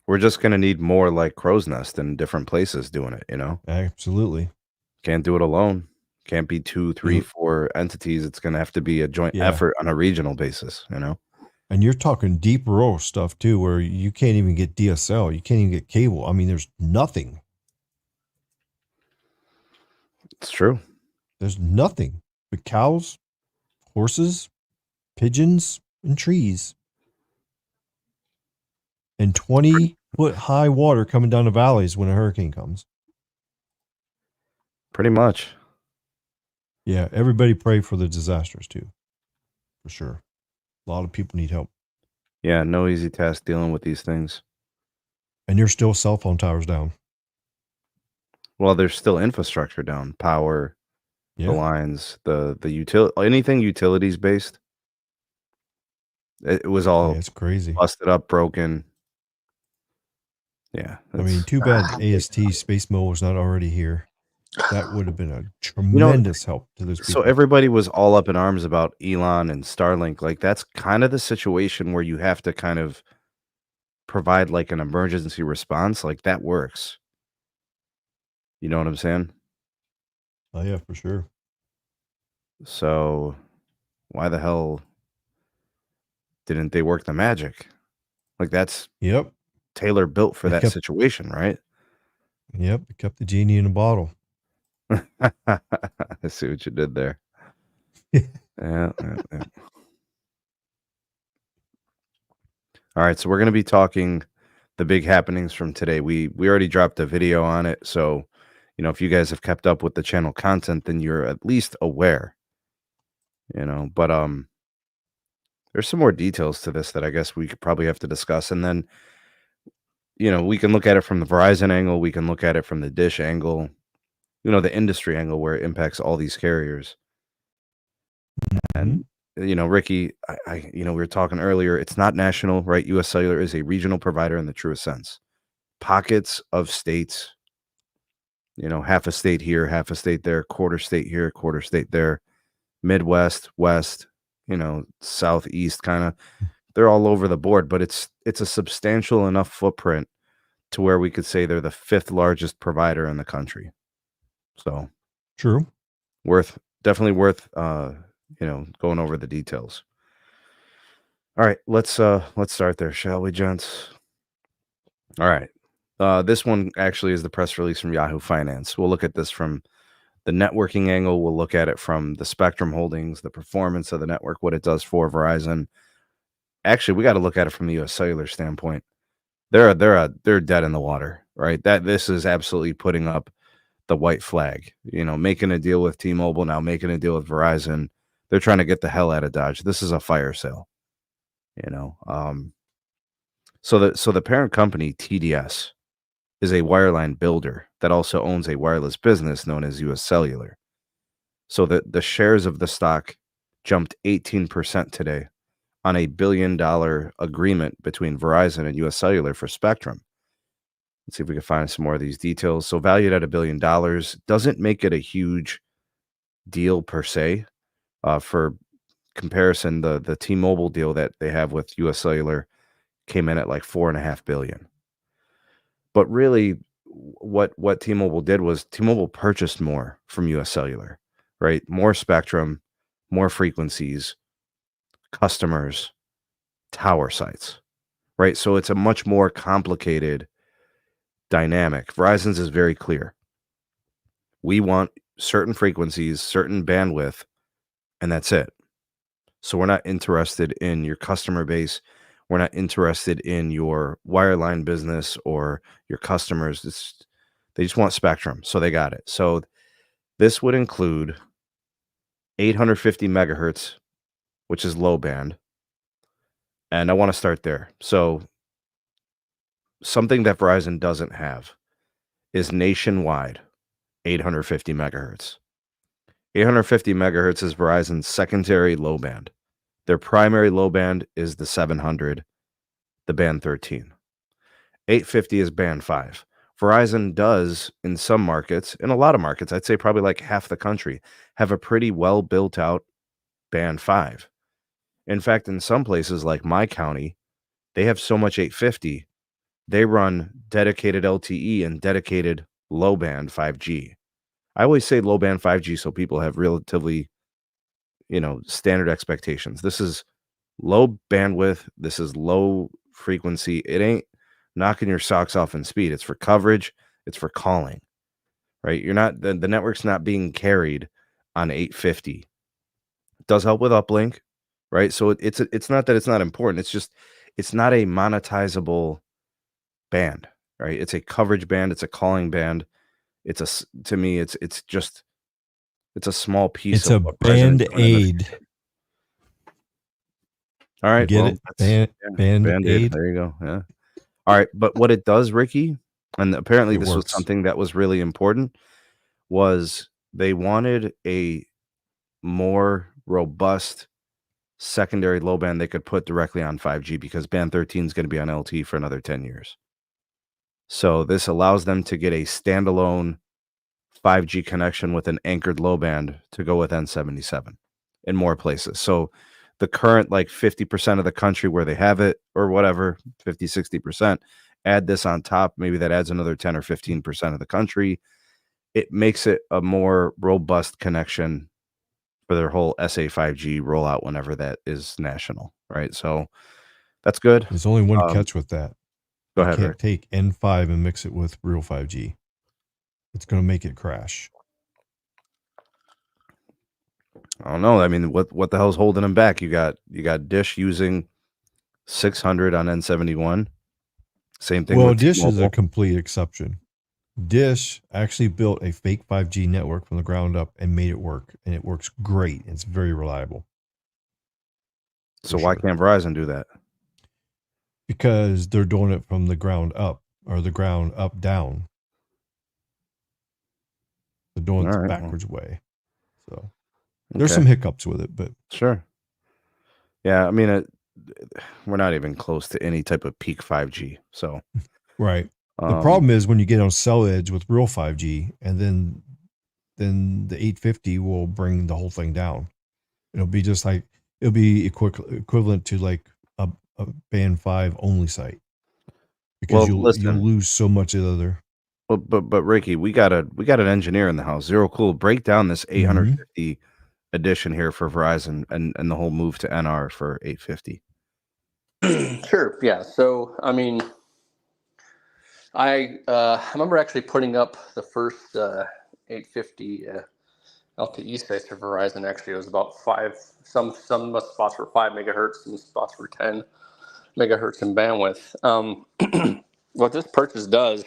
We're just gonna need more like Crow's Nest in different places doing it, you know? Absolutely. Can't do it alone. Can't be 2, 3, And 4 entities. It's gonna have to be a joint yeah. effort on a regional basis, you know? And you're talking deep rural stuff too, where you can't even get DSL. You can't even get cable. I mean, there's nothing. It's true. There's nothing but cows, horses, pigeons, and trees. And 20-foot high water coming down the valleys when a hurricane comes. Pretty much. Yeah, everybody pray for the disasters too, for sure. A lot of people need help. Yeah, no easy task dealing with these things. And there's still cell phone towers down. Well, there's still infrastructure down, power, the Yeah, lines, the anything utilities based. It was yeah, all it's crazy. busted up, broken. Yeah, I mean, that's too bad AST Space Mobile was not already here. That would have been a you know, tremendous help to those so people. everybody was all up in arms about Elon and Starlink. Like that's kind of the situation where you have to kind of provide like an emergency response. Like that works. You know what I'm saying? Oh yeah, for sure. So why the hell didn't they work the magic? Like that's Yep, tailor built for they that kept. situation, right? Yep, they kept the genie in a bottle. I see what you did there. Yeah. All right, so we're going to be talking the big happenings from today. We already dropped a video on it, so if you guys have kept up with the channel content, then you're at least aware, But there's some more details to this that I guess we could probably have to discuss, and then we can look at it from the Verizon angle, we can look at it from the Dish angle, the industry angle where it impacts all these carriers. Mhm. And Ricky, we were talking earlier, it's not national, right? US Cellular is a regional provider in the truest sense. Pockets of states, half a state here, half a state there, quarter state here, quarter state there, Midwest, West, Southeast kind of. They're all over the board, but it's a substantial enough footprint to where we could say they're the fifth largest provider in the country. So True. definitely worth going over the details. All right, let's start there, shall we, gents? All right. This one actually is the press release from Yahoo Finance. We'll look at this from the networking angle. We'll look at it from the spectrum holdings, the performance of the network, what it does for Verizon. Actually, we got to look at it from the US Cellular standpoint. They're dead in the water, right? That this is absolutely putting up the white flag. Making a deal with T-Mobile, now making a deal with Verizon. They're trying to get the hell out of Dodge. This is a fire sale. So the parent company TDS is a wireline builder that also owns a wireless business known as US Cellular. So the shares of the stock jumped 18% today on a $1 billion agreement between Verizon and US Cellular for spectrum. Let's see if we can find some more of these details. So valued at $1 billion doesn't make it a huge deal per se. For comparison, the T-Mobile deal that they have with US Cellular came in at like $4.5 billion. But really, what T-Mobile did was T-Mobile purchased more from US Cellular, right? More spectrum, more frequencies, customers, tower sites, right? So it's a much more complicated dynamic. Verizon's is very clear. We want certain frequencies, certain bandwidth, and that's it. So we're not interested in your customer base. We're not interested in your wireline business or your customers. They just want spectrum. So they got it. So this would include 850 megahertz, which is low band. And I want to start there. So something that Verizon doesn't have is nationwide 850 megahertz. 850 megahertz is Verizon's secondary low band. Their primary low band is the 700, the band 13. 850 is band 5. Verizon does, in some markets, in a lot of markets, I'd say probably like half the country, have a pretty well built out band 5. In fact, in some places like my county, they have so much 850 they run dedicated LTE and dedicated low band 5G. I always say low band 5G so people have relatively, standard expectations. This is low bandwidth. This is low frequency. It ain't knocking your socks off in speed. It's for coverage. It's for calling, right? You're not, the network's not being carried on 850. It does help with uplink, right? So it's not that it's not important. It's just, it's not a monetizable band, right? It's a coverage band. It's a calling band. To me, it's a small piece It's of a what President's doing in the band-aid. future. All right. Get Well, it? that's Band-Aid. Band-aid. There you go. Yeah. All right. But what it does, Ricky, and apparently It this was works. something that was really important, was they wanted a more robust secondary low band they could put directly on 5G because band 13 is going to be on LTE for another 10 years. So this allows them to get a standalone 5G connection with an anchored low band to go with N77 in more places. So the current like 50% of the country where they have it or whatever, 50, 60%, add this on top. Maybe that adds another 10 or 15% of the country. It makes it a more robust connection for their whole SA5G rollout whenever that is national, right? So that's good. There's only one catch with that. Go You ahead, can't Rick. take N5 and mix it with real 5G. It's going to make it crash. I don't know. I mean, what the hell's holding them back? You got Dish using 600 on N71. Same thing Well, with Dish is a T-Mobile. complete exception. Dish actually built a fake 5G network from the ground up and made it work, and it works great. It's very reliable. So why can't Verizon do that? Because they're doing it from the ground up or the ground up down. They're doing it the backwards way. So there's some hiccups with it, but sure. Yeah, I mean, we're not even close to any type of peak 5G. So right. The problem is when you get on cell edge with real 5G, and then the 850 will bring the whole thing down. It'll be just like it'll be equivalent to like a band 5 only site, because you'll lose so much of the other. But Ricky, we got an engineer in the house. Zero Cool, break down this 850 edition here for Verizon and the whole move to NR for 850. Sure. Yeah. So I mean, I remember actually putting up the first 850 LTE sites for Verizon. Actually, it was about 5. Some spots were 5 megahertz, some spots were 10 megahertz in bandwidth. What this purchase does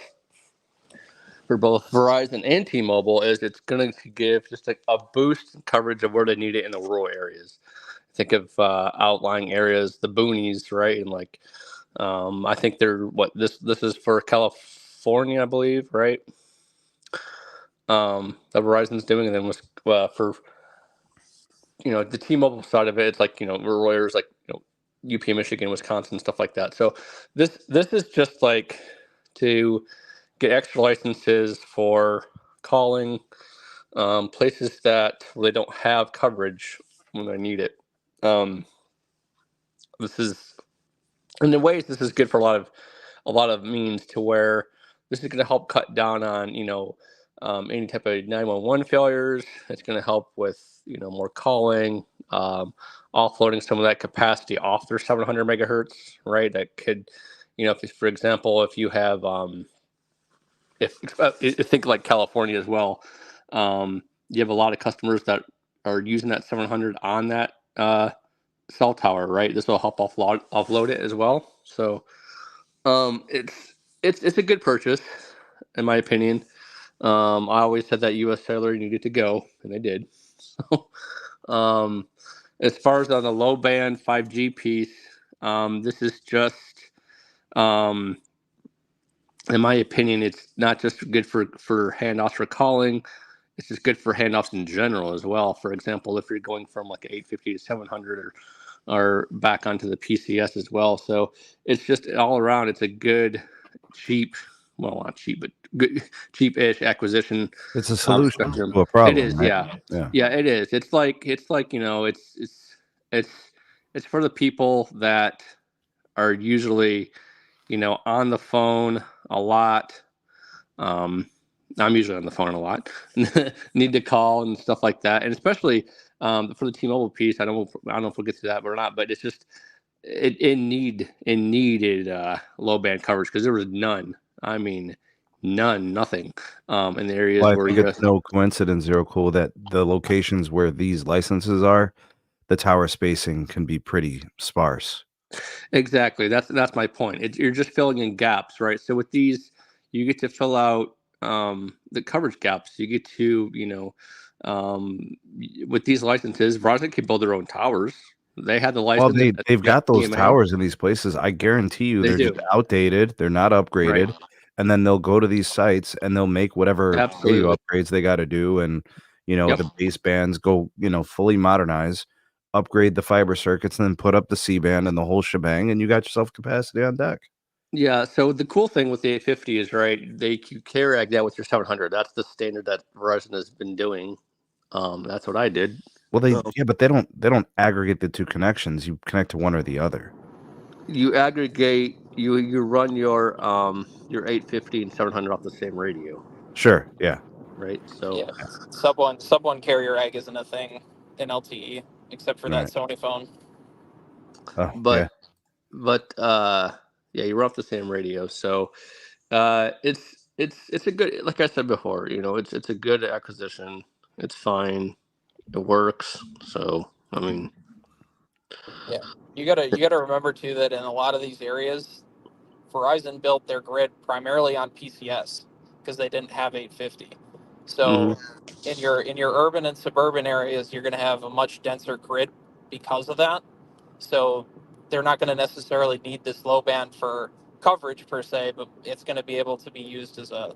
for both Verizon and T-Mobile is it's going to give just a boost in coverage of where they need it in the rural areas. Think of outlying areas, the boonies, right? And like, I think they're this is for California, I believe, right? That Verizon's doing, and then was for the T-Mobile side of it, it's like rural areas like UP, Michigan, Wisconsin, stuff like that. So this is just like to get extra licenses for calling places that they don't have coverage when they need it. This is, in ways, this is good for a lot of means, to where this is going to help cut down on any type of 911 failures. It's going to help with more calling, offloading some of that capacity off their 700 megahertz, right? That could, for example, if you have if think like California as well, you have a lot of customers that are using that 700 on that cell tower, right? This will help offload it as well. So it's a good purchase, in my opinion. I always said that U.S. Cellular needed to go, and they did. So as far as on the low band 5G piece, this is just in my opinion, it's not just good for handoffs for calling. It's just good for handoffs in general as well. For example, if you're going from like 850 to 700 or back onto the PCS as well. So it's just all around, it's a good, cheap, well, not cheap, but good, cheap-ish acquisition. It's a solution to a problem. It is, right? Yeah, it is. It's like it's for the people that are usually on the phone a lot. I'm usually on the phone a lot. Need to call and stuff like that, and especially for the T-Mobile piece. I don't know if we'll get to that or not, but it's just it needed low band coverage because there was none. I mean, nothing in the areas Well, I where think it's no coincidence, Zero Cool, that the locations where these licenses are, the tower spacing can be pretty sparse. Exactly. That's my point. You're just filling in gaps, right? So with these, you get to fill out the coverage gaps. You get to, with these licenses, Verizon can build their own towers. They had the Well, license. they've got those EMA. towers in these places. I guarantee you, They they're just do. outdated. They're not upgraded, Right. and then they'll go to these sites and they'll make whatever radio Absolutely. upgrades they got to do, and Yep. the basebands go, fully modernize, upgrade the fiber circuits, and then put up the C-band and the whole shebang, and you got yourself capacity on deck. Yeah. So the cool thing with the 850 is, right, you carry that with your 700. That's the standard that Verizon has been doing. That's what I did. Well, but they don't aggregate the two connections. You connect to one or the other. You aggregate. You run your 850 and 700 off the same radio. Sure. Yeah. Right. So yeah, sub one carrier egg isn't a thing in LTE except for that Sony phone. Oh, but yeah, you run off the same radio. So it's a good, like I said before, it's a good acquisition. It's fine. It works. So I mean, yeah, you gotta remember too that in a lot of these areas, Verizon built their grid primarily on PCS because they didn't have 850. So in your urban and suburban areas, you're going to have a much denser grid because of that. So they're not going to necessarily need this low band for coverage per se, but it's going to be able to be used as a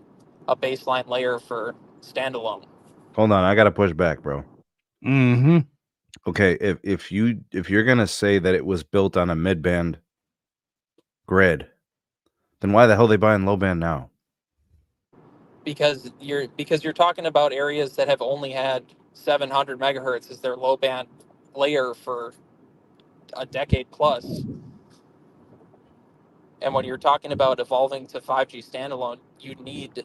baseline layer for standalone. Hold on, I got to push back, bro. Mm-hmm. Okay, if you're gonna say that it was built on a mid-band grid, then why the hell are they buying low band now? Because you're talking about areas that have only had 700 megahertz as their low band layer for a decade plus. And when you're talking about evolving to 5G standalone, you need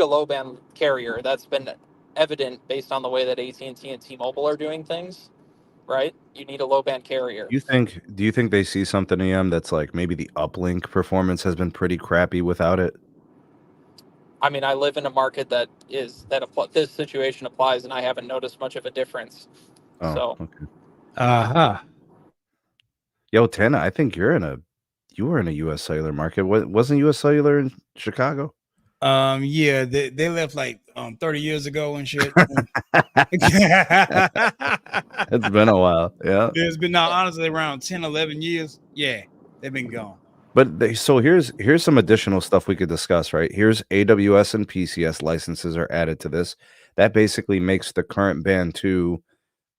a low band carrier. That's been evident based on the way that AT&T and T-Mobile are doing things, right? You need a low band carrier. Do you think they see something in them that's like maybe the uplink performance has been pretty crappy without it? I mean, I live in a market that this situation applies, and I haven't noticed much of a difference. Oh, okay. Yo, Tana, I think you were in a U.S. Cellular market. Wasn't U.S. Cellular in Chicago? Yeah, they left like 30 years ago and shit. It's been a while. Yeah. It's been now honestly around 10, 11 years. Yeah, they've been gone. But so here's some additional stuff we could discuss, right? Here's AWS and PCS licenses are added to this. That basically makes the current band 2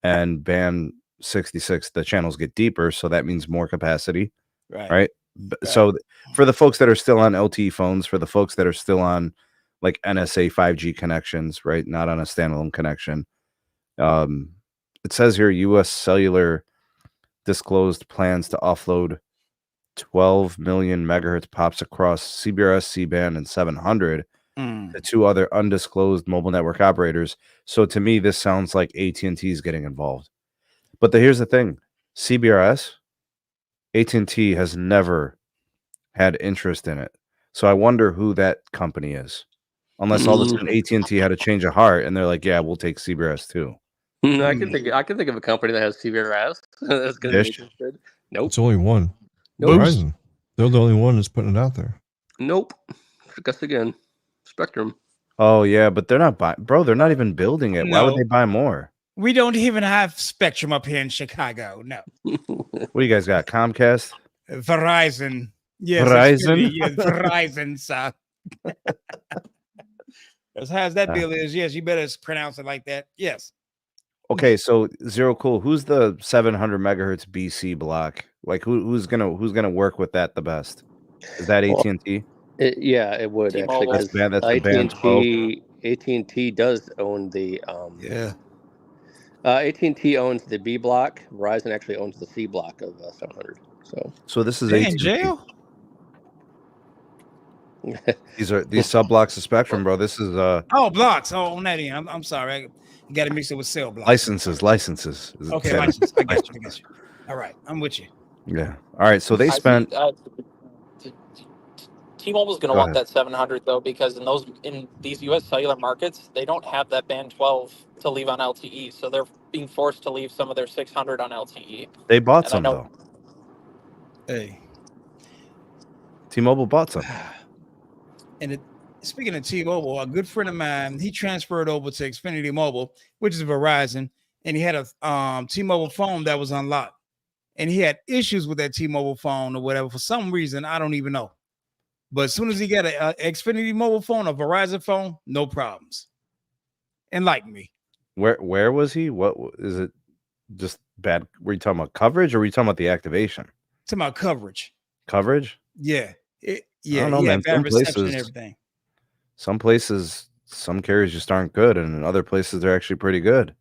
and band 66, the channels get deeper, so that means more capacity. Right? So for the folks that are still on LTE phones, for the folks that are still on like NSA 5G connections, right? Not on a standalone connection. It says here US Cellular disclosed plans to offload 12 million megahertz pops across CBRS, C-band, and 700 to 2 other undisclosed mobile network operators. So to me, this sounds like AT&T is getting involved. But here's the thing. CBRS, AT&T has never had interest in it. So I wonder who that company is. Unless all of a sudden AT&T had a change of heart and they're like, yeah, we'll take CBRS too. I can think of a company that has CBRS that's going to be interested. Nope. It's only one. Nope. Verizon. They're the only one that's putting it out there. Nope. Guess again. Spectrum. Oh yeah, but they're not buying, bro. They're not even building it. Why would they buy more? We don't even have Spectrum up here in Chicago. No. What do you guys got? Comcast? Verizon. Yes, Verizon? Yeah, Verizon, sir. As high as that bill is, yes, you better pronounce it like that. Yes. Okay, so Zero Cool, who's the 700 megahertz BC block? Like who's gonna work with that the best? Is that AT&T? Yeah, it would actually. That's the band 12. AT&T does own the yeah. AT&T owns the B block. Verizon actually owns the C block of 700. So this is they AT&T. in jail? These sub blocks of spectrum, bro. This is blocks. Oh, on that end. I'm sorry. I got to mix it with cell blocks. licenses. Okay, license. I got you. All right, I'm with you. Yeah. All right. So they spent. T-Mobile's going to want that 700 though, because in these U.S. cellular markets, they don't have that band 12 to leave on LTE, so they're being forced to leave some of their 600 on LTE. They bought some though. Hey, T-Mobile bought some. And speaking of T-Mobile, a good friend of mine, he transferred over to Xfinity Mobile, which is Verizon, and he had a T-Mobile phone that was unlocked, and he had issues with that T-Mobile phone or whatever for some reason. I don't even know. But as soon as he got an Xfinity Mobile phone, a Verizon phone, no problems. And like me. Where was he? What is it? Just bad? Were you talking about coverage, or were you talking about the activation? Talking about coverage. Coverage? Yeah. I don't know, man. Bad reception and everything. Some places, some carriers just aren't good, and in other places they're actually pretty good.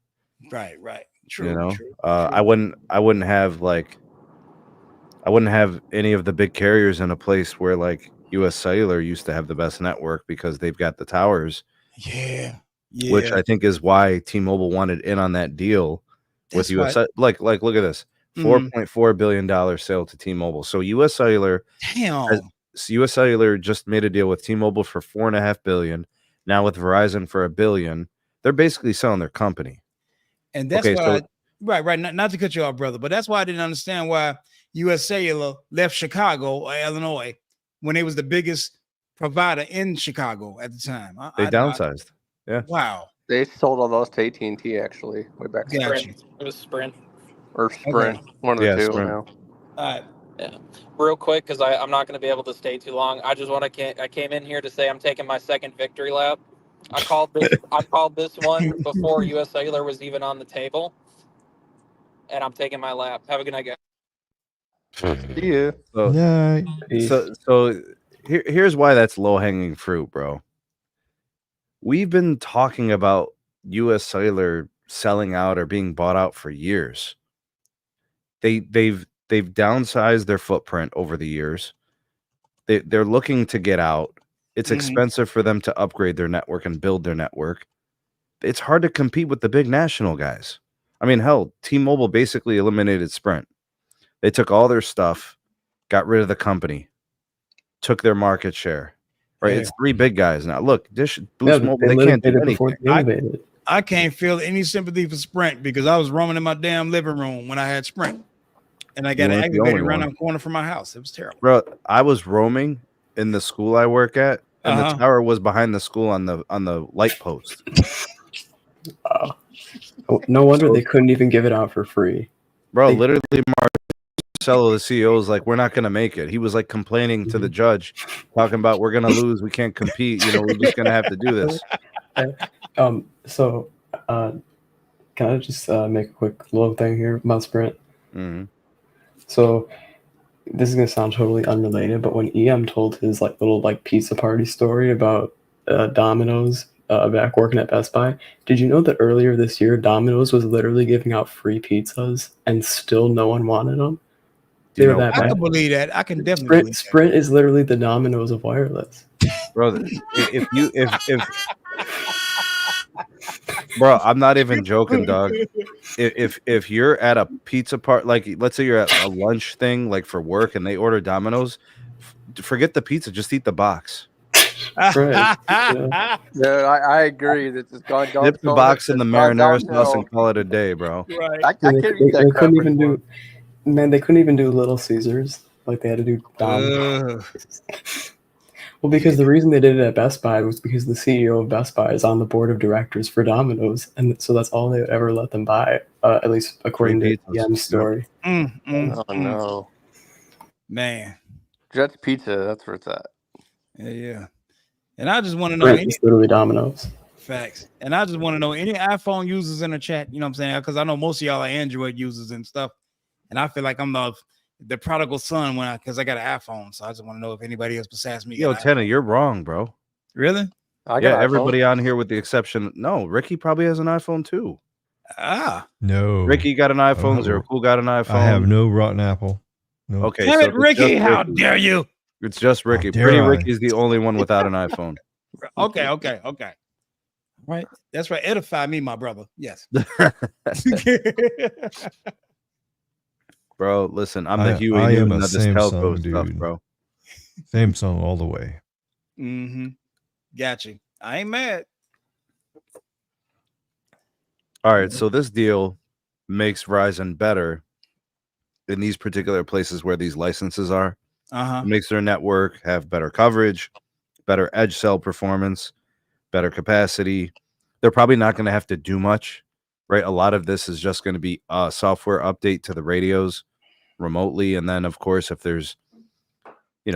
Right. True. You know, true. I wouldn't have any of the big carriers in a place where like US Cellular used to have the best network because they've got the towers. Yeah. Which I think is why T-Mobile wanted in on that deal with US. Like look at this. $4.4 billion sale to T-Mobile. So US Cellular US Cellular just made a deal with T-Mobile for $4.5 billion. Now with Verizon for $1 billion. They're basically selling their company. And that's why right. Not to cut you off, brother, but that's why I didn't understand why US Cellular left Chicago or Illinois when it was the biggest provider in Chicago at the time. They downsized. Yeah. Wow. They sold all those to AT&T actually way back. Sprint. It was Sprint. Or Sprint. Okay. One of the two. All right. Yeah. Real quick, because I'm not going to be able to stay too long. I just want to. I came in here to say I'm taking my second victory lap. I called this one before US Cellular was even on the table, and I'm taking my lap. Have a good night, guys. Yeah. So here's why that's low hanging fruit, bro. We've been talking about US Cellular selling out or being bought out for years. They've downsized their footprint over the years. They're looking to get out. It's expensive for them to upgrade their network and build their network. It's hard to compete with the big national guys. I mean, hell, T-Mobile basically eliminated Sprint. They took all their stuff, got rid of the company, took their market share. Right, it's three big guys now. Look, Boost Mobile, they can't do anything. I can't feel any sympathy for Sprint because I was roaming in my damn living room when I had Sprint, and I got aggravated around the corner from my house. It was terrible, bro. I was roaming in the school I work at, and the tower was behind the school on the light post. No wonder they couldn't even give it out for free, bro. Literally, Marcelo, the CEO, was like, "We're not gonna make it." He was like complaining to the judge, talking about, "We're gonna lose. We can't compete. You know, we're just gonna have to do this." So, can I just make a quick little thing here about Sprint? Mm-hmm. So, this is gonna sound totally unrelated, but when EM told his little pizza party story about Domino's back working at Best Buy, did you know that earlier this year Domino's was literally giving out free pizzas and still no one wanted them? They were that bad. I can believe that. I can definitely. Sprint is literally the Domino's of wireless, bro. Bro, I'm not even joking, dog. If you're at a pizza part, like let's say you're at a lunch thing, like for work, and they order Domino's, forget the pizza, just eat the box. Right. Yeah, I agree. Dip the box in the marinara sauce and call it a day, bro. Right. I can't eat that. They couldn't even do. Man, they couldn't even do Little Caesars. Like they had to do Domino's. Well, because the reason they did it at Best Buy was because the CEO of Best Buy is on the board of directors for Domino's, and so that's all they would ever let them buy, at least according to EM's story. Oh no, man! Jets Pizza, that's where it's at. Yeah. And I just want to know. It's literally Domino's. Facts. And I just want to know any iPhone users in the chat. You know what I'm saying? Because I know most of y'all are Android users and stuff, and I feel like I'm the prodigal son because I got an iPhone. So I just want to know if anybody else besides me. Yo, Tenna, you're wrong, bro. Really? Yeah, everybody on here with the exception. No, Ricky probably has an iPhone too. No. Ricky got an iPhone. Who got an iPhone? I have no rotten apple. No. Okay. Damn it, Ricky! How dare you? It's just Ricky. dare Pretty I? Ricky's the only one without an iPhone. Okay. Right. That's right. Edify me, my brother. Yes. Bro, listen, I'm the Huey I am Newton a of this telco Samsung stuff, dude. bro. Samsung all the way. Got you. I ain't mad. All right, so this deal makes Verizon better in these particular places where these licenses are. It makes their network have better coverage, better edge cell performance, better capacity. They're probably not going to have to do much, right? A lot of this is just going to be a software update to the radios remotely, and then of course if there's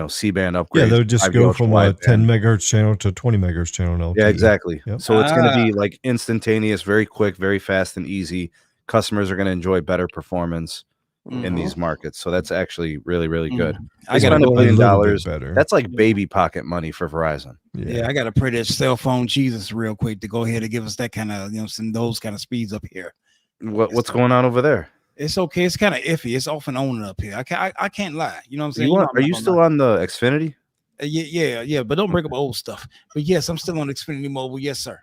C-band upgrades, yeah, they'll just go from a 10 megahertz channel to 20 megahertz channel in LTE. Yeah, exactly. Yep. So it's going to be like instantaneous, very quick, very fast and easy. Customers are going to enjoy better performance in these markets. So that's actually really, really good. I got $1 billion. Better. That's like baby pocket money for Verizon. Yeah, I got to pray that cell phone Jesus real quick to go ahead and give us that kind of, those kind of speeds up here. What's going on over there? It's okay. It's kind of iffy. It's off and on up here. I can't lie. You know what I'm saying? Are you still on the Xfinity? Yeah. But don't break up old stuff. But yes, I'm still on Xfinity Mobile. Yes, sir.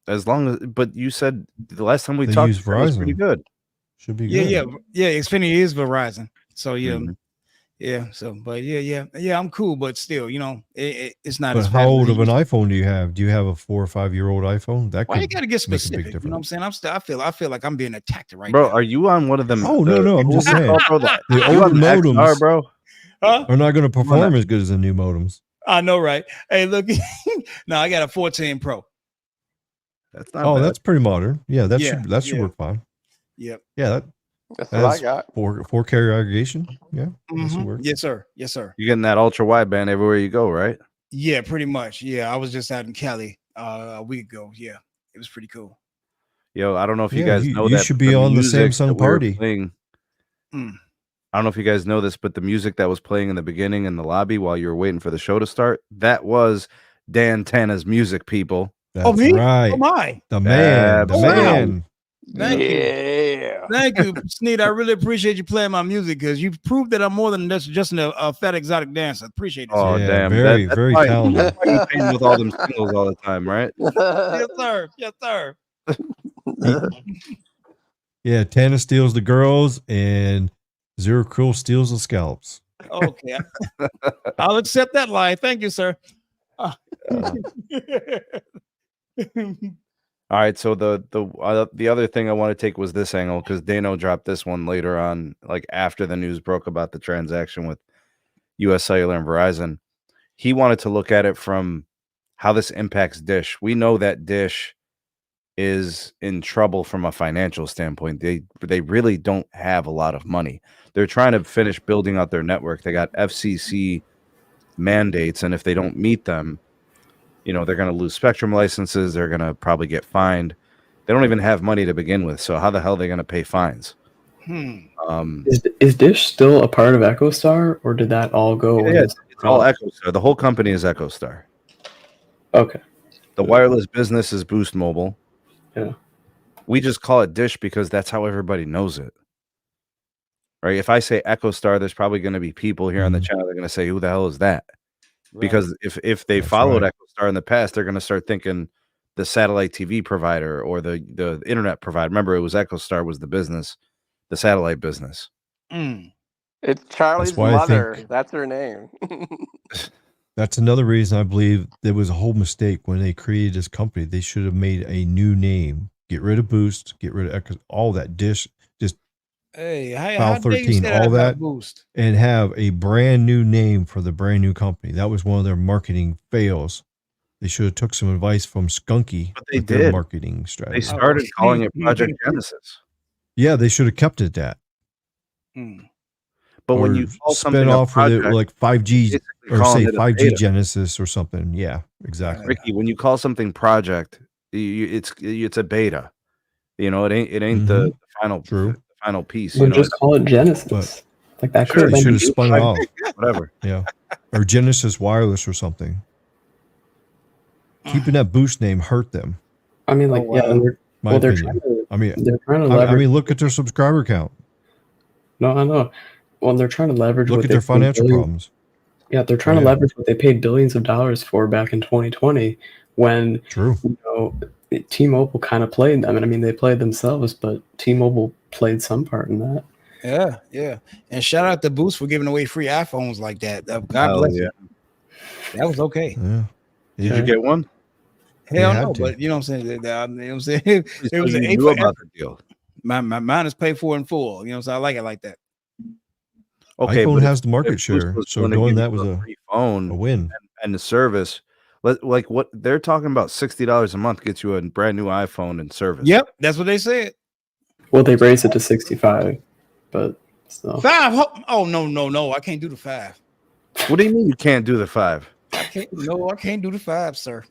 As long as, but you said the last time we talked, it was pretty good. Should be good. Yeah. Xfinity is Verizon. So yeah. So, but yeah. I'm cool, but still, it's not. But how old of an iPhone do you have? Do you have a 4 or 5 year old iPhone? That you got to get specific. Make a big difference. You know what I'm saying? I feel like I'm being attacked right now. Bro, are you on one of them? Oh no, I'm just saying. The older modems, bro, are not going to perform as good as the new modems. I know, right? Hey, look, no, I got a 14 Pro. That's not. Bad. That's pretty modern. Yeah, that should work fine. Yep. Yeah, that's what I got. Four carrier aggregation. Yeah. Yes, sir. You're getting that ultra-wide band everywhere you go, right? Yeah, pretty much. Yeah, I was just out in Cali a week ago. Yeah, it was pretty cool. Yo, I don't know if you guys know that. You should be on the Samsung party. I don't know if you guys know this, but the music that was playing in the beginning in the lobby while you were waiting for the show to start, that was Dan Tana's music, people. That's right. Oh my. The man. Thank you, Sneed. I really appreciate you playing my music because you proved that I'm more than just a fat exotic dancer. Appreciate it. Oh, damn. Very talented. That's why you paying with all them singles all the time, right? Yes, sir. Yeah, Tana steals the girls and Zero Cool steals the scalps. Okay. I'll accept that lie. Thank you, sir. All right, so the other thing I want to take was this angle because Dano dropped this one later on, like after the news broke about the transaction with US Cellular and Verizon. He wanted to look at it from how this impacts Dish. We know that Dish is in trouble from a financial standpoint. They really don't have a lot of money. They're trying to finish building out their network. They got FCC mandates, and if they don't meet them, they're going to lose spectrum licenses. They're going to probably get fined. They don't even have money to begin with. So how the hell are they going to pay fines? Is Dish still a part of EchoStar, or did that all go? Yeah, it's all EchoStar. The whole company is EchoStar. Okay. The wireless business is Boost Mobile. Yeah. We just call it Dish because that's how everybody knows it. Right? If I say EchoStar, there's probably going to be people here on the channel that are going to say, who the hell is that? Right. Because if they followed EchoStar in the past, they're going to start thinking the satellite TV provider or the internet provider. Remember, it was EchoStar was the business, the satellite business. It's Charlie's mother. That's her name. That's another reason I believe there was a whole mistake when they created this company. They should have made a new name. Get rid of Boost, get rid of Echo, all that Dish, just File 13, all that, Boost, and have a brand new name for the brand new company. That was one of their marketing fails. They should have took some advice from Skunky. But they did. Their marketing strategy. They started calling it Project Genesis. Yeah, they should have kept it that. But when you call something off project, with like 5G or say 5G Genesis or something, yeah, exactly. Ricky, when you call something project, it's a beta. It ain't the final. True. Final piece. We'll just call it Genesis. Like that could have spun it off. Whatever. Yeah. Or Genesis Wireless or something. Keeping that Boost name hurt them. I mean, like, they're trying to leverage. Look at their subscriber count. No, I know. Well, they're trying to leverage. Look at their financial problems. Yeah, they're trying to leverage what they paid billions of dollars for back in 2020 when T-Mobile kind of played them. And I mean, they played themselves, but T-Mobile played some part in that. Yeah. And shout out to Boost for giving away free iPhones like that. God bless you. That was okay. Yeah. Did you get one? Hell no, but you know what I'm saying? You know what I'm saying? It was you knew about the deal. Mine is paid for in full. You know, so I like it like that. Okay, iPhone has the market share, so doing that was a free phone, a win. And the service, like what they're talking about, $60 a month gets you a brand new iPhone and service. Yep, that's what they said. Well, they raised it to 65, but still. 5? Oh no, I can't do the 5. What do you mean you can't do the 5? I can't do the 5, sir.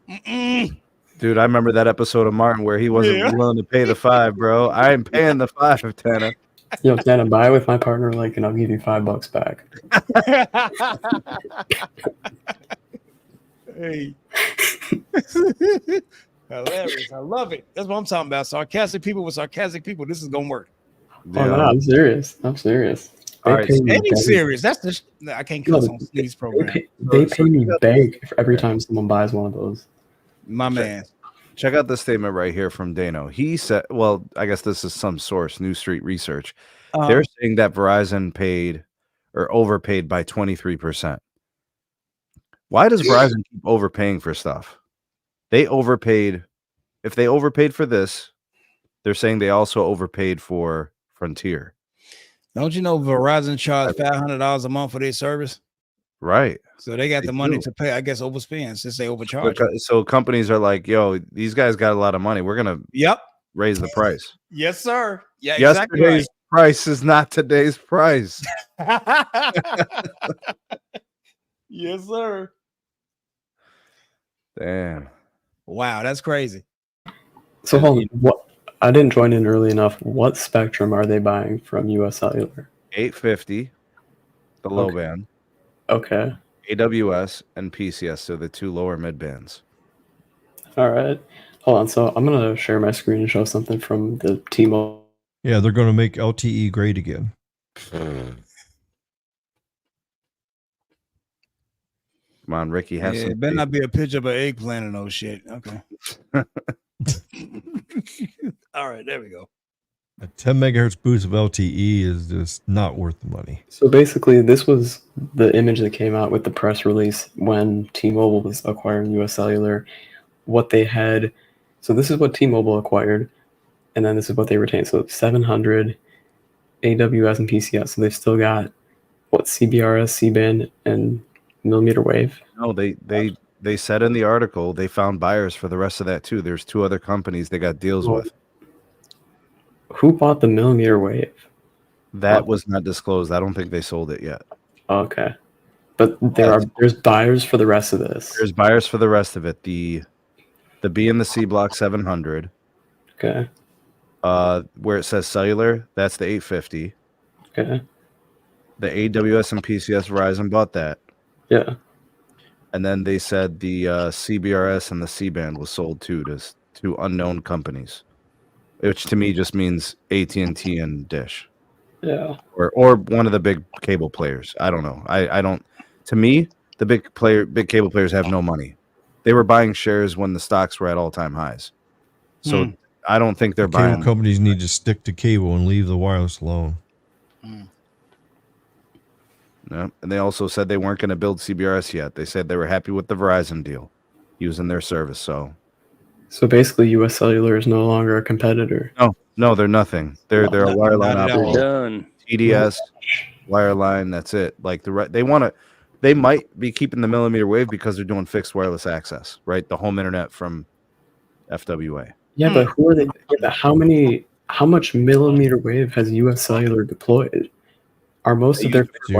Dude, I remember that episode of Martin where he wasn't willing to pay the 5, bro. I ain't paying the 5, Tana. Yo, Tana, buy it with my partner link and I'll give you $5 back. Hey. Hilarious. I love it. That's what I'm talking about. Sarcastic people with sarcastic people. This is gonna work. Oh no, I'm serious. I'm serious. All right, serious. That's the I can't cuss on Sneed's program. They pay me big for every time someone buys one of those. My man. Check out this statement right here from Dano. He said, well, I guess this is some source, New Street Research. They're saying that Verizon paid or overpaid by 23%. Why does Verizon keep overpaying for stuff? They overpaid. If they overpaid for this, they're saying they also overpaid for Frontier. Don't you know Verizon charged $500 a month for their service? Right. So they got the money to pay, I guess, overspend since they overcharge. So companies are like, yo, these guys got a lot of money. We're going to raise the price. Yes, sir. Yeah, exactly. Yesterday's price is not today's price. Yes, sir. Damn. Wow, that's crazy. So hold on. What? I didn't join in early enough. What spectrum are they buying from US Cellular? 850, the low band. Okay. AWS and PCS, so the 2 lower mid bands. All right. Hold on. So I'm going to share my screen and show something from the T-Mobile. Yeah, they're going to make LTE great again. Come on, Ricky. Have some. It better not be a picture of an eggplant and no shit. Okay. All right, there we go. A 10 megahertz boost of LTE is just not worth the money. So basically, this was the image that came out with the press release when T-Mobile was acquiring US Cellular. What they had, so this is what T-Mobile acquired, and then this is what they retained. So 700, AWS, and PCS. So they've still got, what, CBRS, C-band, and millimeter wave? No, they said in the article they found buyers for the rest of that too. There's 2 other companies they got deals with. Who bought the millimeter wave? That was not disclosed. I don't think they sold it yet. Okay. But there's buyers for the rest of this. There's buyers for the rest of it. The B and the C block 700. Okay. Where it says cellular, that's the 850. Okay. The AWS and PCS Verizon bought that. Yeah. And then they said the CBRS and the C-band was sold to unknown companies, which to me just means AT&T and Dish. Yeah. Or one of the big cable players. I don't know. I don't. To me, the big cable players have no money. They were buying shares when the stocks were at all-time highs. So I don't think they're buying. Cable companies need to stick to cable and leave the wireless alone. No, and they also said they weren't going to build CBRS yet. They said they were happy with the Verizon deal, using their service. So basically, US Cellular is no longer a competitor. No, they're nothing. They're a wireline operator. Done. TDS, wireline. That's it. Like they might be keeping the millimeter wave because they're doing fixed wireless access, right? The home internet from FWA. Yeah, but who are they? Yeah, but how much millimeter wave has US Cellular deployed? Are most of their fixed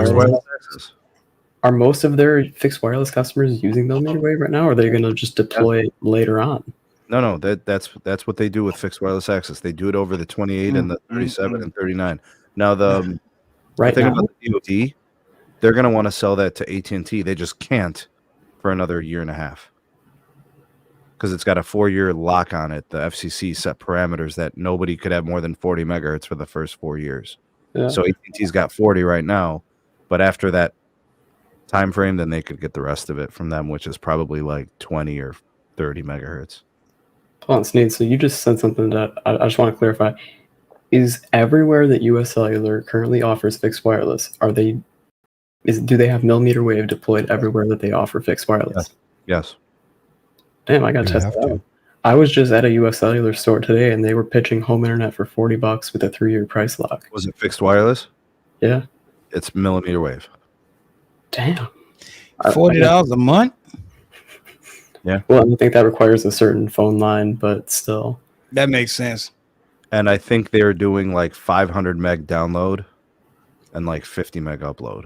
wireless customers using millimeter wave right now, or are they going to just deploy it later on? No, that's what they do with fixed wireless access. They do it over the 28 and the 37 and 39. Now about the DoD, they're going to want to sell that to AT&T. They just can't for another year and a half because it's got a 4-year lock on it. The FCC set parameters that nobody could have more than 40 megahertz for the first 4 years. Yeah. So AT&T's got 40 right now, but after that time frame, then they could get the rest of it from them, which is probably like 20 or 30 megahertz. Hold on, Sneed. So you just said something that I just want to clarify. Is everywhere that US Cellular currently offers fixed wireless, do they have millimeter wave deployed everywhere that they offer fixed wireless? Yes. Damn, I got to test that out. I was just at a US Cellular store today, and they were pitching home internet for $40 with a 3-year price lock. Was it fixed wireless? Yeah. It's millimeter wave. Damn. $40 a month? Yeah. Well, I think that requires a certain phone line, but still. That makes sense. And I think they're doing like 500 meg download and like 50 meg upload.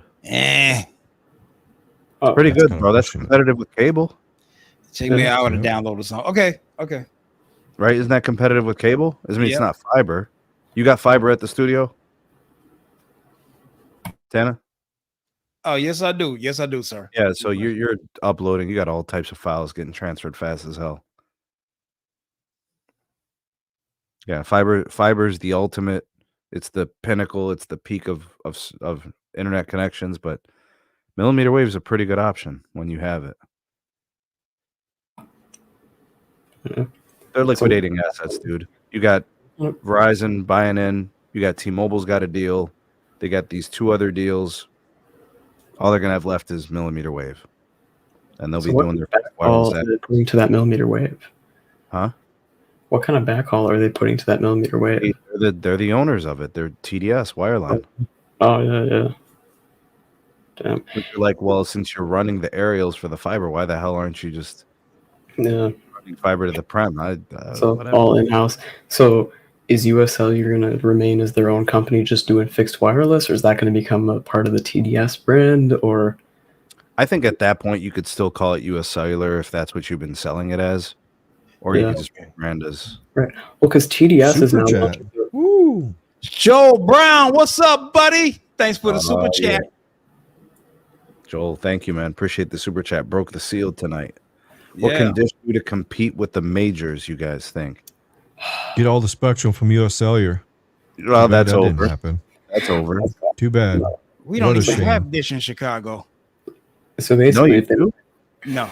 Oh, pretty good, bro. That's competitive with cable. Take me an hour to download or something. Okay. Right? Isn't that competitive with cable? I mean, it's not fiber. You got fiber at the studio? Tana? Oh, yes, I do. Yes, I do, sir. Yeah, so you're uploading. You got all types of files getting transferred fast as hell. Yeah, fiber is the ultimate. It's the pinnacle. It's the peak of internet connections. But millimeter wave is a pretty good option when you have it. Yeah. They're liquidating assets, dude. You got Verizon buying in. You got T-Mobile's got a deal. They got these 2 other deals. All they're gonna have left is millimeter wave, and they'll be doing their backhaul are they putting to that millimeter wave? Huh? What kind of backhaul are they putting to that millimeter wave? They're the owners of it. They're TDS Wireline. Oh yeah. Damn. But you're like, well, since you're running the aerials for the fiber, why the hell aren't you just running fiber to the prem? So whatever. All in-house. So is US Cellular going to remain as their own company just doing fixed wireless, or is that going to become a part of the TDS brand? Or I think at that point you could still call it US Cellular if that's what you've been selling it as, or you could just brand as right. Well, because TDS is now launching. Woo. Joe Brown, what's up, buddy? Thanks for the super chat. Yeah. Joel, thank you, man. Appreciate the super chat. Broke the seal tonight. What can Dish do to compete with the majors, you guys think? Get all the spectrum from US Cellular. Well, that's over. Didn't happen. That's over. Too bad. We don't even have Dish in Chicago. So basically, No.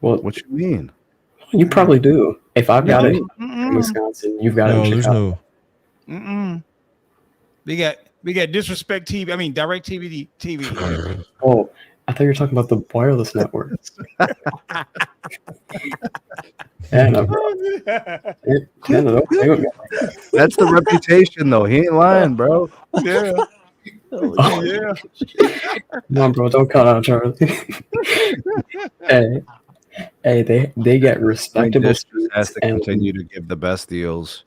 Well, what you mean? You probably do. If I've got it in Wisconsin, you've got it in Chicago. There's no. We got Disrespect TV. I mean, Direct TV. Oh, I thought you were talking about the wireless network. That's the reputation, though. He ain't lying, bro. Yeah. Yeah. Come on, bro. Don't cut out Charlie. Hey, they get respectable. Dish just has to continue to give the best deals,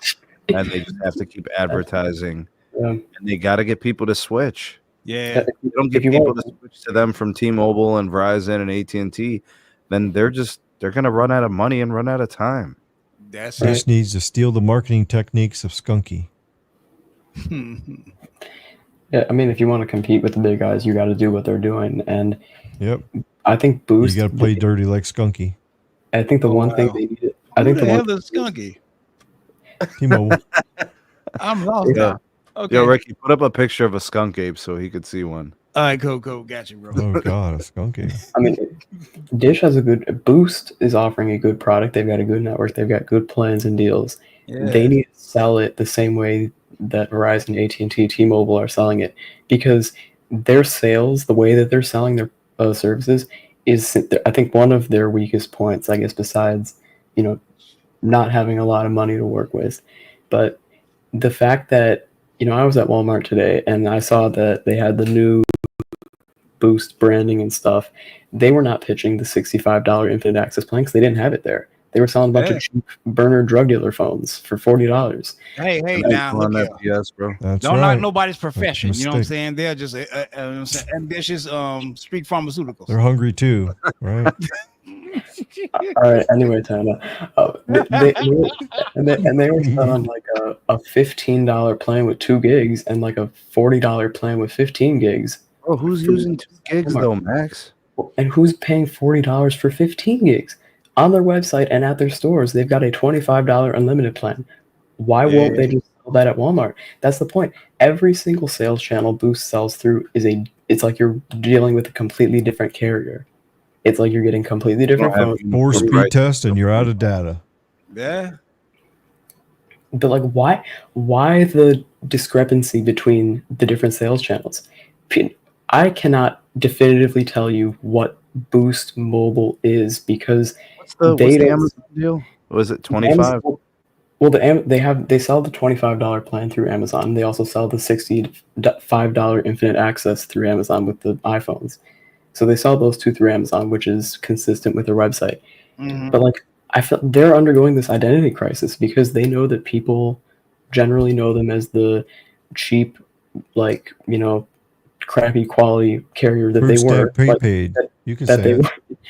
and they just have to keep advertising. And they got to get people to switch. Yeah. If you don't get people to switch to them from T-Mobile and Verizon and AT&T, then they're going to run out of money and run out of time. That's Dish needs to steal the marketing techniques of Skunky. Yeah, I mean, if you want to compete with the big guys, you got to do what they're doing. And I think Boost. You got to play dirty like Skunky. I think the one thing they needed. I think the hell one is Skunky? T-Mobile. I'm lost now. Okay. Yo, Ricky, put up a picture of a skunk ape so he could see one. All right, cool. Got you, bro. Oh God, a skunk ape. I mean, Dish has a good Boost is offering a good product. They've got a good network. They've got good plans and deals. Yeah. They need to sell it the same way that Verizon, AT&T, T-Mobile are selling it, because their sales, the way that they're selling their services, is I think one of their weakest points. I guess besides not having a lot of money to work with, but the fact that. I was at Walmart today and I saw that they had the new Boost branding and stuff. They were not pitching the $65 infinite access plan because they didn't have it there. They were selling a bunch of cheap burner drug dealer phones for $40. Hey, now look here. Yes, bro. Don't knock nobody's profession. You know what I'm saying? They're just ambitious street pharmaceuticals. They're hungry too, right? All right. Anyway, Tana, they were selling like a $15 plan with 2 gigs and like a $40 plan with 15 gigs. Oh, who's using 2 gigs though, Max? And who's paying $40 for 15 gigs? On their website and at their stores, they've got a $25 unlimited plan. Why won't they just sell that at Walmart. That's the point. Every single sales channel Boost sells through it's like you're dealing with a completely different carrier. It's like you're getting completely different phones. 4 speed test and you're out of data. Yeah. But like, why the discrepancy between the different sales channels? I cannot definitively tell you what Boost Mobile is because what's the Amazon deal? Was it 25? Well, they sell the $25 plan through Amazon. They also sell the $65 infinite access through Amazon with the iPhones. So they sell those two through Amazon, which is consistent with their website. Mm-hmm. But like, I feel they're undergoing this identity crisis because they know that people generally know them as the cheap, like, crappy quality carrier that Food they stamp were. prepaid. You can that say they it.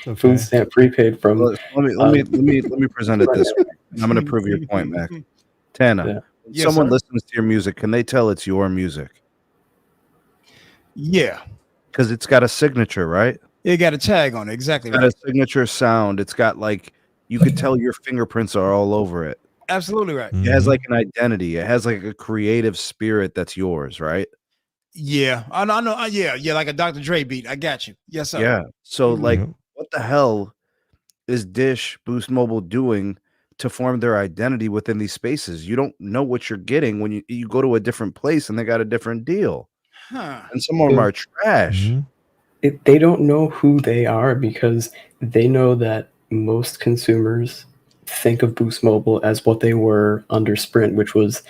were food stamp prepaid from. Let me present it this way. I'm going to prove your point, Mac. Tana, when someone listens to your music, can they tell it's your music? Yeah. Because it's got a signature, right? It got a tag on it. Exactly right. It's got a signature sound. It's got like, you could tell your fingerprints are all over it. Absolutely right. It has like an identity. It has like a creative spirit that's yours, right? Yeah. I know. Yeah. Like a Dr. Dre beat. I got you. Yes, sir. Yeah. So like, what the hell is Boost Mobile doing to form their identity within these spaces? You don't know what you're getting when you go to a different place and they got a different deal. And some of them are trash. They don't know who they are because they know that most consumers think of Boost Mobile as what they were under Sprint, which was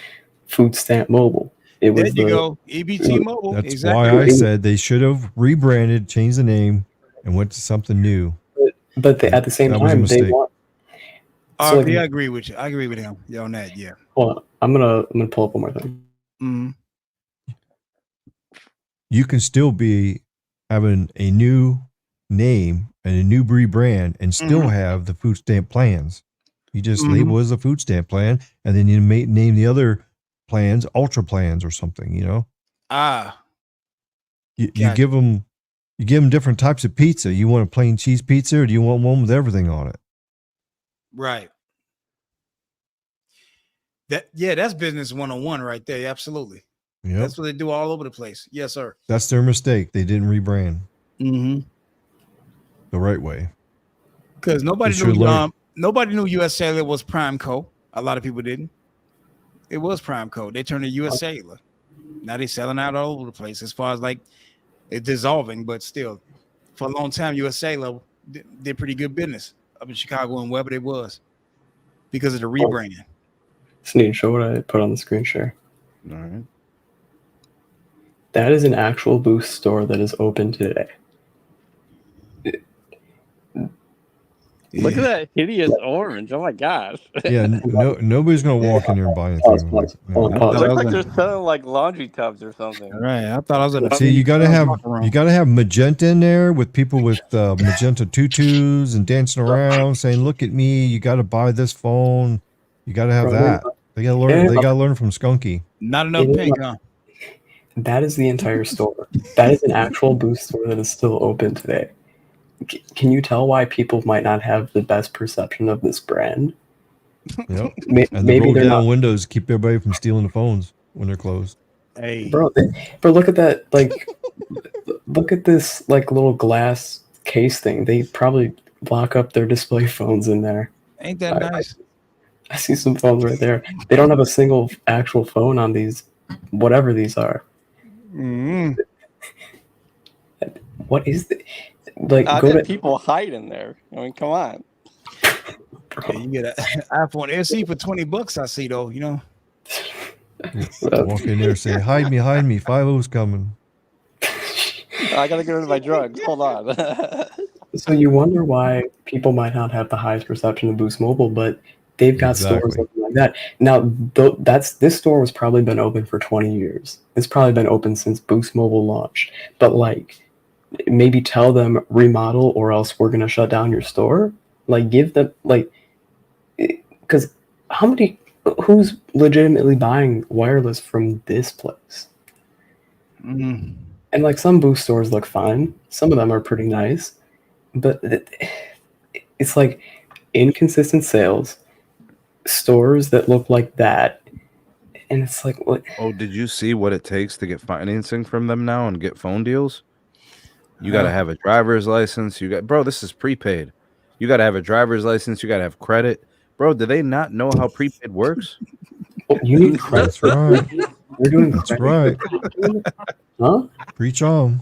Food Stamp Mobile. There you go, EBT Mobile. That's why I said they should have rebranded, changed the name, and went to something new. But at the same time, they want. So like, I agree with you. I agree with him on that. Yeah. Well, I'm gonna pull up one more thing. Mm-hmm. You can still be having a new name and a new rebrand and still have the food stamp plans. You just label as a food stamp plan, and then you may name the other plans ultra plans or something. You give them different types of pizza. You want a plain cheese pizza, or do you want one with everything on it? Right. That's business 101 right there. Absolutely. Yep. That's what they do all over the place. Yes, sir. That's their mistake. They didn't rebrand the right way. Because nobody knew US Cellular was PrimeCo. A lot of people didn't. It was PrimeCo. They turned to US Cellular. Now they're selling out all over the place as far as like it's dissolving, but still, for a long time, US Cellular did pretty good business up in Chicago and wherever it was because of the rebrand. Sneed, show what I put on the screen share. All right. That is an actual Boost store that is open today. Look at that hideous orange. Oh my gosh. Yeah, nobody's gonna walk in there and buy anything. It looks like they're selling like laundry tubs or something. Right. I thought I was gonna see. You gotta have magenta in there with people with magenta tutus and dancing around, saying, "Look at me! You got to buy this phone. You got to have that." They gotta learn. They gotta learn from Skunky. Not enough pink, huh? That is the entire store. That is an actual Boost store that is still open today. Can you tell why people might not have the best perception of this brand? Yep. And the roll down windows keep everybody from stealing the phones when they're closed. Hey, bro, look at that. Like, look at this like little glass case thing. They probably lock up their display phones in there. Ain't that nice? I see some phones right there. They don't have a single actual phone on these, whatever these are. What is the like? People hide in there. I mean, come on. Yeah, you get an iPhone SE for $20. I see though. Walk in there and say, "Hide me, 5-0's coming." I gotta get rid of my drugs. Hold on. So you wonder why people might not have the highest perception of Boost Mobile, but they've got stores like that. Now, this store was probably been open for 20 years. It's probably been open since Boost Mobile launched. But like, maybe tell them remodel or else we're gonna shut down your store. Like, give them because who's legitimately buying wireless from this place? And like, some Boost stores look fine. Some of them are pretty nice, but it's like inconsistent sales. Stores that look like that, And it's like, what? Oh, did you see what it takes to get financing from them now and get phone deals? You got to have a driver's license. Bro, this is prepaid. You got to have a driver's license. You got to have credit. Bro, do they not know how prepaid works? Well, you need credit. That's right. You're doing That's credit. right. Huh? Preach on.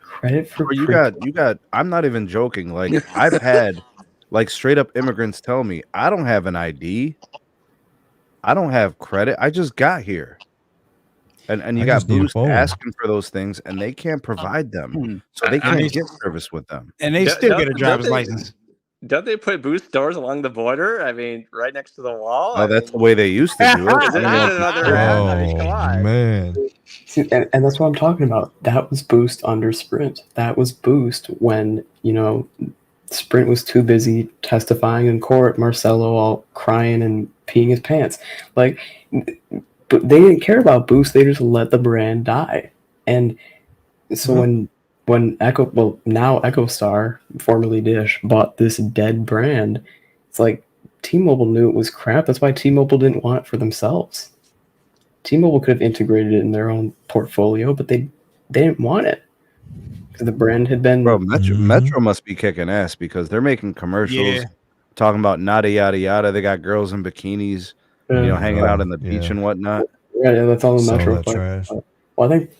Credit for Bro, you got, I'm not even joking. Like, I've had, like, straight up immigrants tell me, I don't have an ID. I don't have credit. I just got here. And you got Boost asking for those things, and they can't provide them. So they can't get service with them. And they still get a driver's license. Don't they put Boost stores along the border? I mean, right next to the wall? Oh, that's the way they used to do it. Oh, man. See, and that's what I'm talking about. That was Boost under Sprint. That was Boost when, Sprint was too busy testifying in court, Marcelo all crying and peeing his pants. Like, but they didn't care about Boost. They just let the brand die. And so when now EchoStar, formerly Dish, bought this dead brand, it's like T-Mobile knew it was crap. That's why T-Mobile didn't want it for themselves. T-Mobile could have integrated it in their own portfolio, but they didn't want it. Because the brand had been... Bro, Metro must be kicking ass because they're making commercials talking about nada yada yada. They got girls in bikinis, hanging out on the beach and whatnot. Yeah, that's all the Metro. Trash. Well, I think,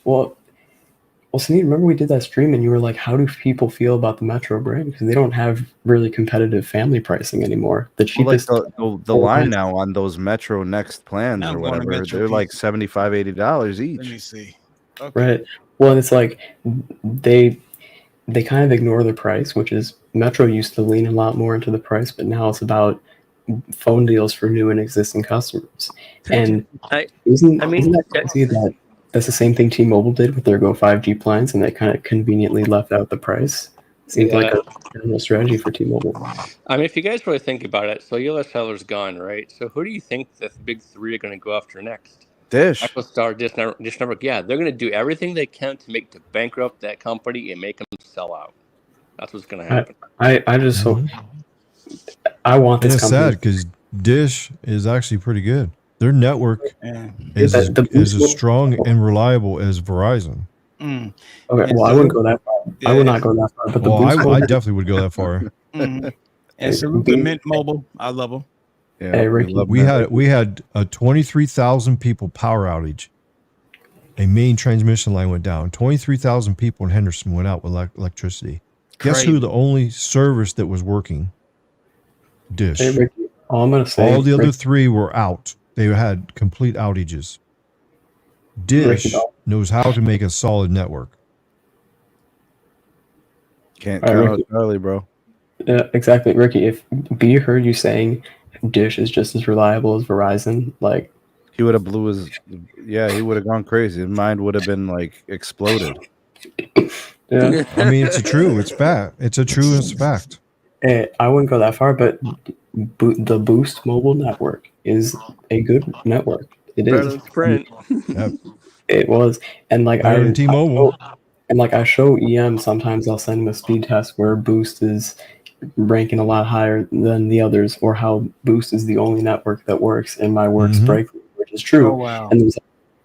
Sneed, remember we did that stream and you were like, how do people feel about the Metro brand? Because they don't have really competitive family pricing anymore. The cheapest... the line now on those Metro Next plans or whatever, they're like $75, $80 each. Let me see. Okay. Right. Well, and it's like they kind of ignore the price, which is Metro used to lean a lot more into the price, but now it's about phone deals for new and existing customers. And isn't that crazy that that's the same thing T-Mobile did with their Go 5G plans, and they kind of conveniently left out the price? Seems like a general strategy for T-Mobile. I mean, if you guys really think about it, so US Cellular's gone, right? So who do you think the big three are going to go after next? Dish. EchoStar, Dish Network. Yeah, they're going to do everything they can to bankrupt that company and make them sell out. That's what's going to happen. I just hope. I want this company. It's sad because Dish is actually pretty good. Their network is as strong and reliable as Verizon. Okay, well, I wouldn't go that far. I would not go that far. But I definitely would go that far. And salute to Mint Mobile. I love them. Yeah, hey, Ricky, we had a 23,000 people power outage. A main transmission line went down. 23,000 people in Henderson went out with electricity. Guess who the only service that was working? Dish. Hey, Ricky, all I'm gonna say. All the other three were out. They had complete outages. Dish knows how to make a solid network. Can't count out Charlie, bro. Yeah, exactly, Ricky. If B heard you saying Dish is just as reliable as Verizon, like he would have he would have gone crazy. His mind would have been like exploded. Yeah, I mean it's fact. It's a fact. I wouldn't go that far, but the Boost mobile network is a good network. It is. Yep. It was, and like T-Mobile. And like I show EM sometimes, I'll send him a speed test where Boost is ranking a lot higher than the others, or how Boost is the only network that works in my works break, which is true. Oh, wow. And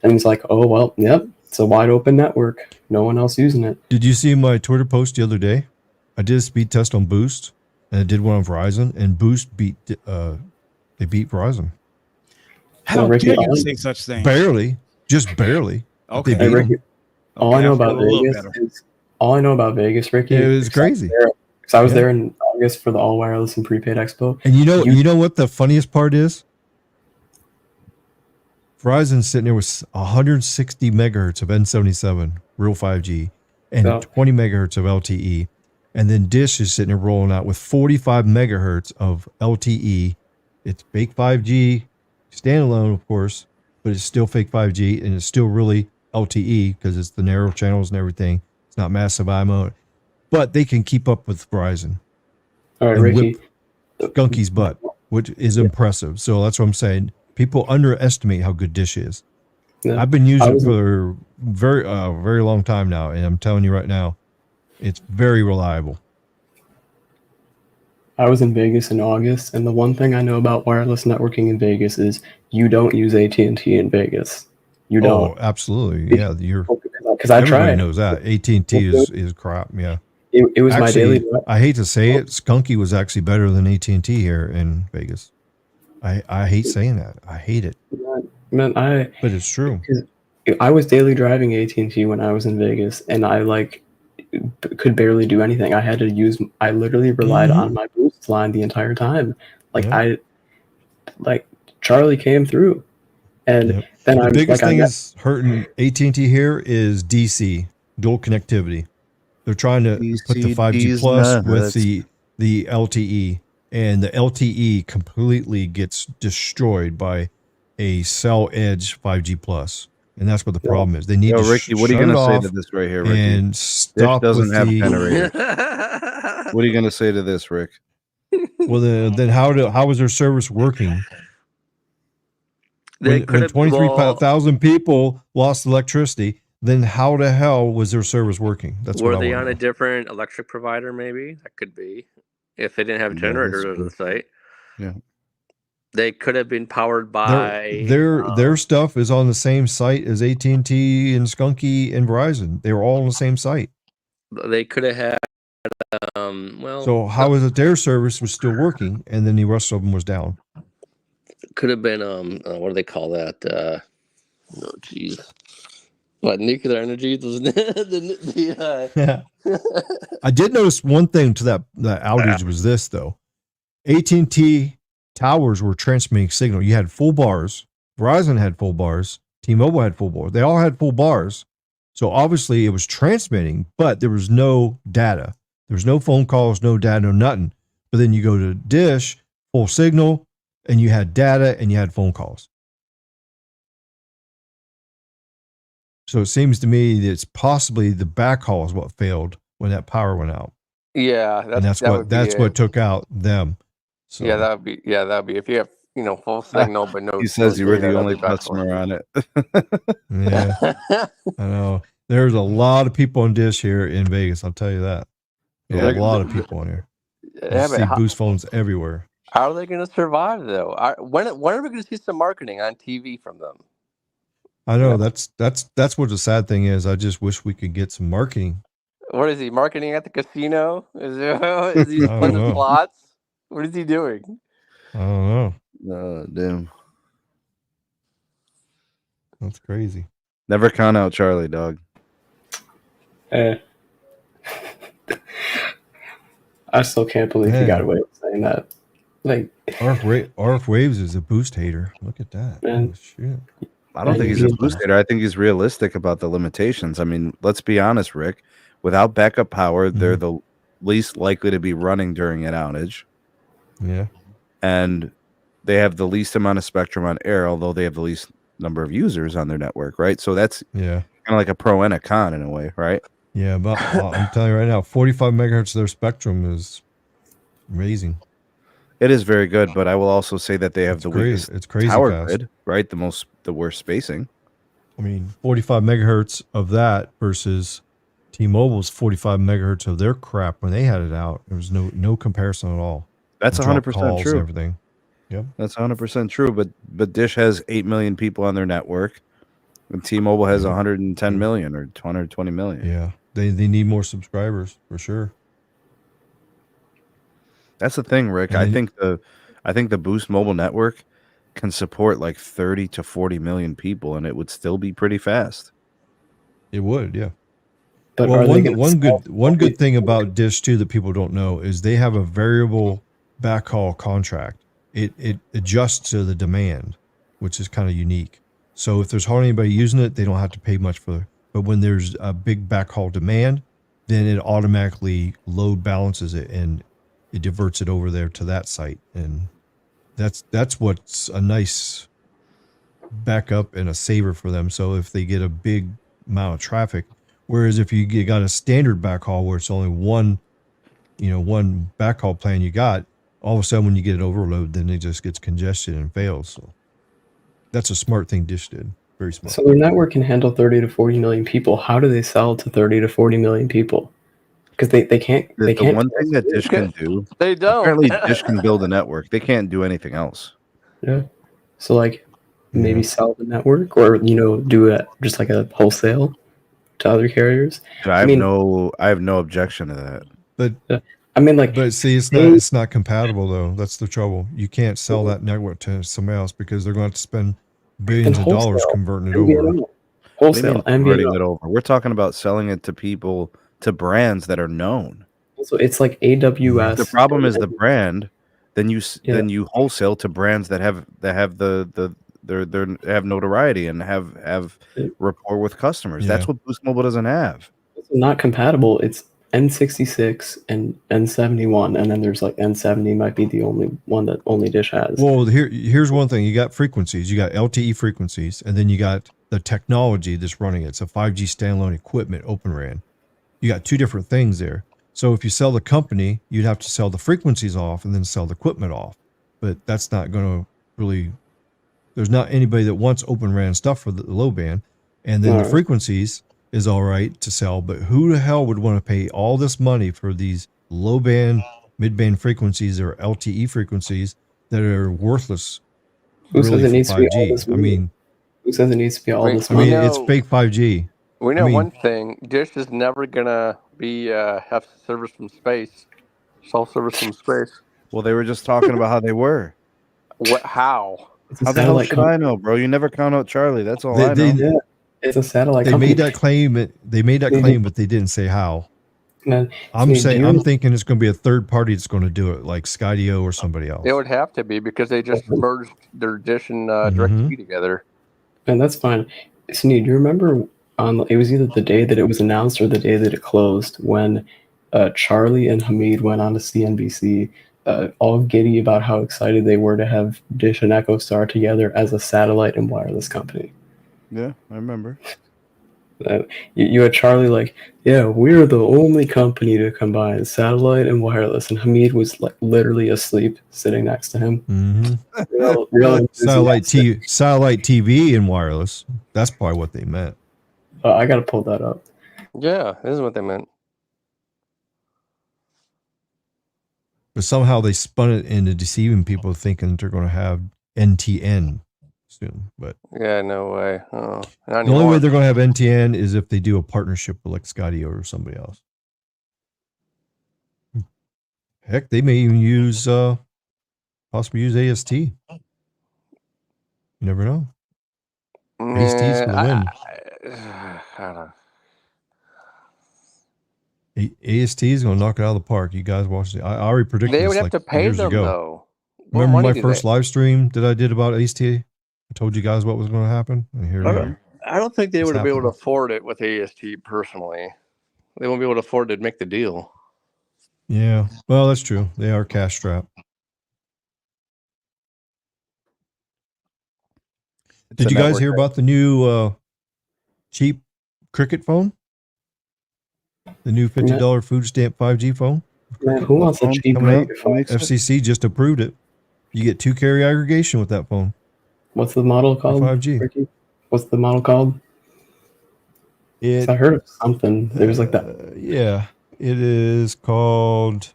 it's like, oh well, yep, it's a wide open network. No one else using it. Did you see my Twitter post the other day? I did a speed test on Boost, and I did one on Verizon, and Boost beat Verizon. How dare you say such things? Barely, just barely. Okay. They beat Ricky, all I know about Vegas, Ricky, it was crazy. Because I was there in August for the All Wireless and Prepaid Expo. And you know what the funniest part is? Verizon's sitting there with 160 megahertz of N77 real 5G and 20 megahertz of LTE. And then Dish is sitting there rolling out with 45 megahertz of LTE. It's fake 5G, standalone, of course, but it's still fake 5G, and it's still really LTE because it's the narrow channels and everything. It's not massive IMO. But they can keep up with Verizon. All right, Ricky. Whip Gunky's butt, which is impressive. So that's what I'm saying. People underestimate how good Dish is. Yeah. I've been using it for very long time now, and I'm telling you right now, it's very reliable. I was in Vegas in August, and the one thing I know about wireless networking in Vegas is you don't use AT&T in Vegas. You don't. Oh, absolutely. Yeah, because I everybody tried. knows that AT&T is crap. Yeah. It was actually, my daily. I hate to say it, Skunky was actually better than AT&T here in Vegas. I hate saying that. I hate it. Man, but it's true. I was daily driving AT&T when I was in Vegas, and I could barely do anything. I literally relied on my boost line the entire time. Charlie came through, and then the biggest thing is hurting AT&T here is DC, dual connectivity. They're trying to put the 5G plus with the LTE, and the LTE completely gets destroyed by a cell edge 5G plus, and that's what the problem is. They need to Ricky, what are you going to say to this right here, Ricky? and stop Dish doesn't with have the generators. What are you going to say to this, Rick? Well, then how was their service working? When 23,000 people lost electricity, then how the hell was their service working? That's were they on a different electric provider? Maybe that could be. If they didn't have generators on the site, yeah, they could have been powered by their stuff is on the same site as AT&T and Skunky and Verizon. They were all on the same site. They could have had. So how is it their service was still working and then the rest of them was down? Could have been what do they call that? Oh, geez. What, nuclear energy? I did notice one thing to that outage was this though. AT&T towers were transmitting signal. You had full bars. Verizon had full bars. T-Mobile had full bars. They all had full bars. So obviously it was transmitting, but there was no data. There was no phone calls, no data, no nothing. But then you go to Dish, full signal, and you had data and you had phone calls. So it seems to me that it's possibly the backhaul is what failed when that power went out. Yeah, that's what took out them. So yeah, that would be if you have full signal but no. He says you were the only customer on it. Yeah, I know. There's a lot of people on Dish here in Vegas. I'll tell you that. Yeah, a lot of people on here. You see boost phones everywhere. How are they going to survive though? When are we going to see some marketing on TV from them? I know that's what the sad thing is. I just wish we could get some marketing. What is he marketing at the casino? Is he playing the slots? What is he doing? I don't know. Damn. That's crazy. Never count out Charlie, dog. I still can't believe he got away with saying that. Like RF Waves is a boost hater. Look at that. Man. Oh, shit. I don't think he's a boost hater. I think he's realistic about the limitations. I mean, let's be honest, Rick. Without backup power, they're the least likely to be running during an outage. Yeah. And they have the least amount of spectrum on air, although they have the least number of users on their network, right? So that's kind of like a pro and a con in a way, right? Yeah, but I'm telling you right now, 45 megahertz of their spectrum is amazing. It is very good, but I will also say that they have the weakest tower grid, right? The worst spacing. I mean, 45 megahertz of that versus T-Mobile's 45 megahertz of their crap when they had it out. There was no comparison at all. That's 100% true. Everything. Yep. That's 100% true. But Dish has 8 million people on their network, and T-Mobile has 110 million or 120 million. Yeah, they need more subscribers for sure. That's the thing, Rick. I think the Boost mobile network can support like 30 to 40 million people, and it would still be pretty fast. It would, yeah. But well, one good thing about Dish too that people don't know is they have a variable backhaul contract. It adjusts to the demand, which is kind of unique. So if there's hardly anybody using it, they don't have to pay much for it. But when there's a big backhaul demand, then it automatically load balances it and it diverts it over there to that site. And that's what's a nice backup and a saver for them. So if they get a big amount of traffic, whereas if you got a standard backhaul where it's only one backhaul plan you got, all of a sudden when you get it overload, then it just gets congested and fails. So that's a smart thing Dish did. Very smart. So their network can handle 30 to 40 million people. How do they sell to 30 to 40 million people? because they can't. The They can't. one thing that Dish can do, They don't. apparently Dish can build a network. They can't do anything else. Yeah. So like maybe sell the network, or do it just like a wholesale to other carriers. Dude, I have no objection to that. But I mean, like, but see, it's not compatible though. That's the trouble. You can't sell that network to somebody else because they're going to have to spend billions of dollars converting it over. Wholesale, converting it over. We're talking about selling it to people, to brands that are known. So it's like AWS. The problem is the brand. Then you wholesale to brands that have notoriety and have rapport with customers. That's what Boost Mobile doesn't have. It's not compatible. It's N66 and N71, and then there's like N70 might be the only one that only Dish has. Well, here's one thing. You got frequencies. You got LTE frequencies, and then you got the technology that's running it. It's a 5G standalone equipment, Open RAN. You got two different things there. So if you sell the company, you'd have to sell the frequencies off and then sell the equipment off. But that's not going to really, there's not anybody that wants Open RAN stuff for the low band. And then the frequencies is all right to sell, but who the hell would want to pay all this money for these low band, mid band frequencies or LTE frequencies that are worthless? Who says it needs to be all this money? I mean, who says it needs to be all this money? I mean, it's fake 5G. We know one thing: Dish is never gonna be have service from space, self-service from space. Well, they were just talking about how they were. What? How? How the hell should I know, bro? You never count out Charlie. That's all I know. It's a satellite. They made that claim. They made that claim, but they didn't say how. I'm thinking it's going to be a third party that's going to do it, like Skydio or somebody else. It would have to be because they just merged their Dish and DirecTV together. And that's fine. Sneed, do you remember it was either the day that it was announced or the day that it closed when Charlie and Hamid went on to CNBC, all giddy about how excited they were to have Dish and EchoStar together as a satellite and wireless company. Yeah, I remember. You had Charlie like, yeah, we're the only company to combine satellite and wireless, and Hamid was like literally asleep sitting next to him. Mm-hmm. Satellite TV and wireless. That's probably what they meant. I gotta pull that up. Yeah, this is what they meant. But somehow they spun it into deceiving people, thinking they're going to have NTN soon. But yeah, no way. Oh, the only way they're going to have NTN is if they do a partnership with like Skydio or somebody else. Heck, they may even possibly use AST. You never know. AST's going to win. I don't know. AST is going to knock it out of the park. You guys watch it. I already predicted they would this have to pay years them ago. though. Remember my first live stream that I did about AST? I told you guys what was going to happen. And here we are. I don't think they would be able to afford it with AST personally. They won't be able to afford to make the deal. Yeah, well, that's true. They are cash strapped. Did you guys hear about the new cheap Cricket phone? The new $50 food stamp 5G phone? Man, who wants a cheap phone? FCC just approved it. You get 2 carrier aggregation with that phone. What's the model called? 5G. Ricky? What's the model called? I heard of something. There was like that. Yeah, it is called.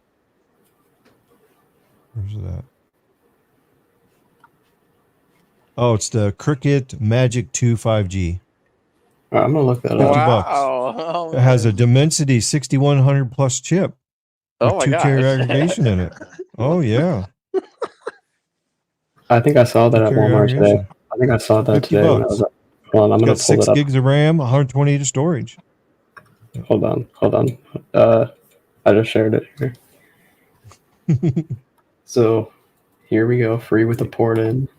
Where's it at? Oh, it's the Cricket Magic 2 5G. I'm gonna look that up. $50. Oh, it has a Dimensity 6100 plus chip. Oh with 2 carrier aggregation in it. Oh yeah. I think I saw that at Walmart today. I think I saw that today when I was. Hold on, I'm gonna pull it up. 6 gigs of RAM, 128 of storage. Hold on. I just shared it here. So here we go. Free with the port in.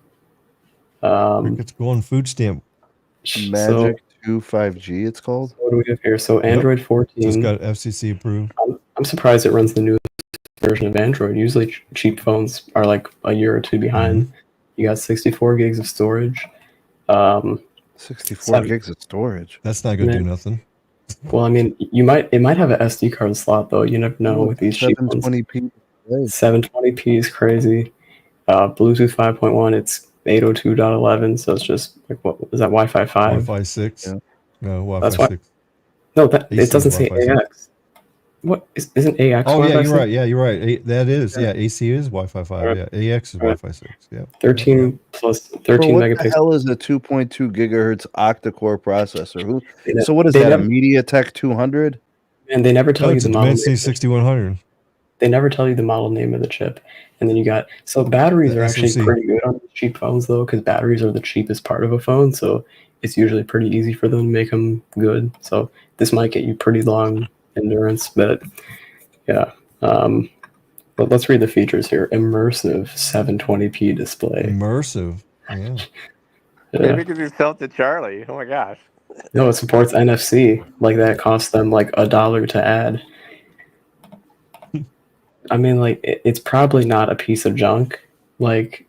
It's going food stamp. Magic 2 5G. It's called. What do we have here? So Android 14. Just got FCC approved. I'm surprised it runs the newest version of Android. Usually cheap phones are like a year or two behind. Mm-hmm. You got 64 gigs of storage. 64 gigs of storage. That's not going to do nothing. Well, I mean, it might have an SD card slot though. You never know with these cheap ones. 720p. 720p is crazy. Bluetooth 5.1. It's 802.11. So it's just like, what is that? Wi-Fi 5. Wi-Fi 6. Yeah. No, Wi-Fi That's why. 6. No, it doesn't say AX. What isn't AX? Oh, yeah, Wi-Fi you're 6? right. Yeah, you're right. That is, yeah, AC is Wi-Fi 5. Right. Yeah, AX is Right. Wi-Fi 6. Yeah. 13 plus Bro, 13 what the megapixels. hell is a 2.2 gigahertz octa-core processor? They So what is they that? A never- MediaTek 200? And they never tell No, you it's the a model Dimensity name. 6100. They never tell you the model name of the chip. And then you got batteries The are actually SoC. pretty good on these cheap phones though, because batteries are the cheapest part of a phone. So it's usually pretty easy for them to make them good. So this might get you pretty long endurance, but yeah. But let's read the features here. Immersive 720p display. Immersive. Yeah. Maybe because you sell it to Charlie. Oh my gosh. No, it supports NFC. Like that costs them like $1 to add. I mean, like it's probably not a piece of junk. Like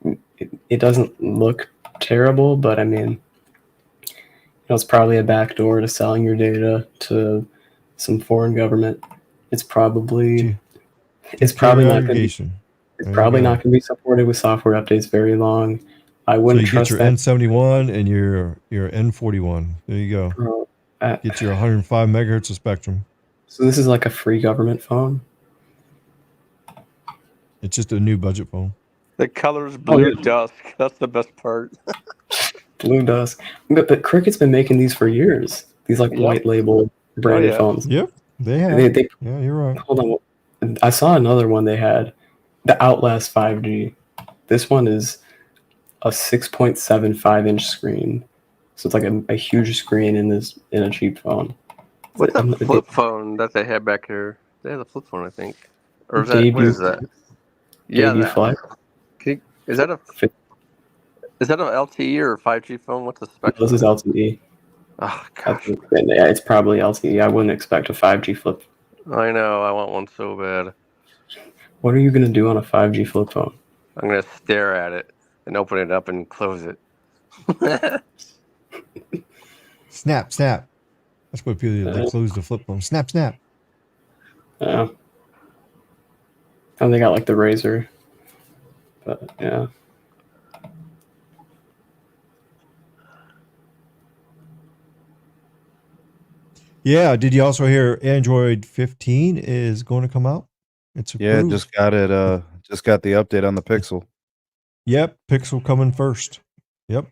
it doesn't look terrible, but I mean, it's probably a backdoor to selling your data to some foreign government. It's probably not going to be. It's probably not going to be supported with software updates very long. I wouldn't trust your that. N71 and your N41. There you go. Get your 105 megahertz of spectrum. So this is like a free government phone. It's just a new budget phone. The color's blue dusk. That's the best part. Blue dusk. But Cricket's been making these for years. These like white label branded phones. Yep, they have. Yeah, you're right. Hold on. I saw another one they had. The Outlast 5G. This one is a 6.75-inch screen. So it's like a huge screen in a cheap phone. What's a flip phone that they have back here? They have a flip phone, I think. Or is that, what is that? Yeah, Flex. Is that an LTE or 5G phone? What's the spec? This is LTE. Oh gosh. Yeah, it's probably LTE. I wouldn't expect a 5G flip. I know. I want one so bad. What are you gonna do on a 5G flip phone? I'm gonna stare at it and open it up and close it. Snap. That's what people do. They close the flip phone. Snap. Yeah. And they got like the Razor. But yeah. Yeah. Did you also hear Android 15 is going to come out? It's approved. Yeah, just got it. Just got the update on the Pixel. Yep, Pixel coming first. Yep.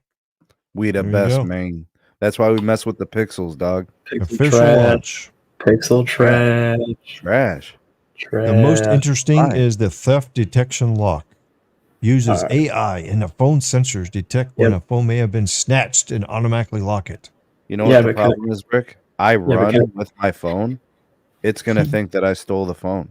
We the best, man. That's why we mess with the Pixels, dog. Official launch. Pixel Trash. The most interesting is the theft detection lock. Uses AI and the phone sensors detect when a phone may have been snatched and automatically lock it. You know what the problem is, Rick? I run with my phone. It's going to think that I stole the phone.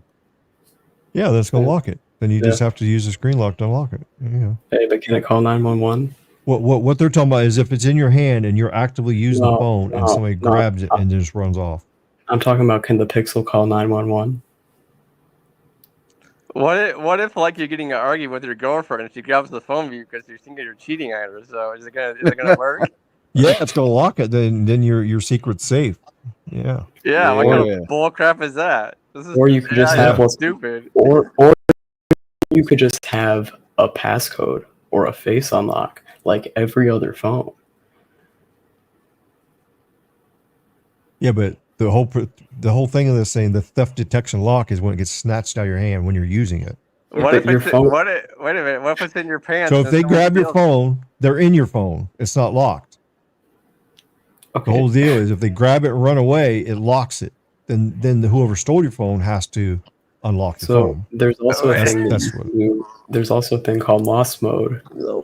Yeah, that's going to lock it. Then you just have to use the screen lock to unlock it. Yeah. Hey, but can it call 911? What they're talking about is if it's in your hand and you're actively using the phone and somebody grabs it and just runs off. I'm talking about, can the Pixel call 911? What if like you're getting an argument with your girlfriend and she grabs the phone for you because you're thinking you're cheating on her? So is it gonna work? Yeah, it's gonna lock it. Then your secret's safe. Yeah. Yeah. What kind of bull crap is that? Or you could just have stupid. Or you could just have a passcode or a face unlock like every other phone. Yeah, but the whole thing of this saying the theft detection lock is when it gets snatched out of your hand when you're using it. What if it's wait a minute? What if it's in your pants? So if they grab your phone, they're in your phone. It's not locked. Okay. The whole deal is if they grab it and run away, it locks it. Then whoever stole your phone has to unlock the phone. There's also there's also a thing called lost mode. Oh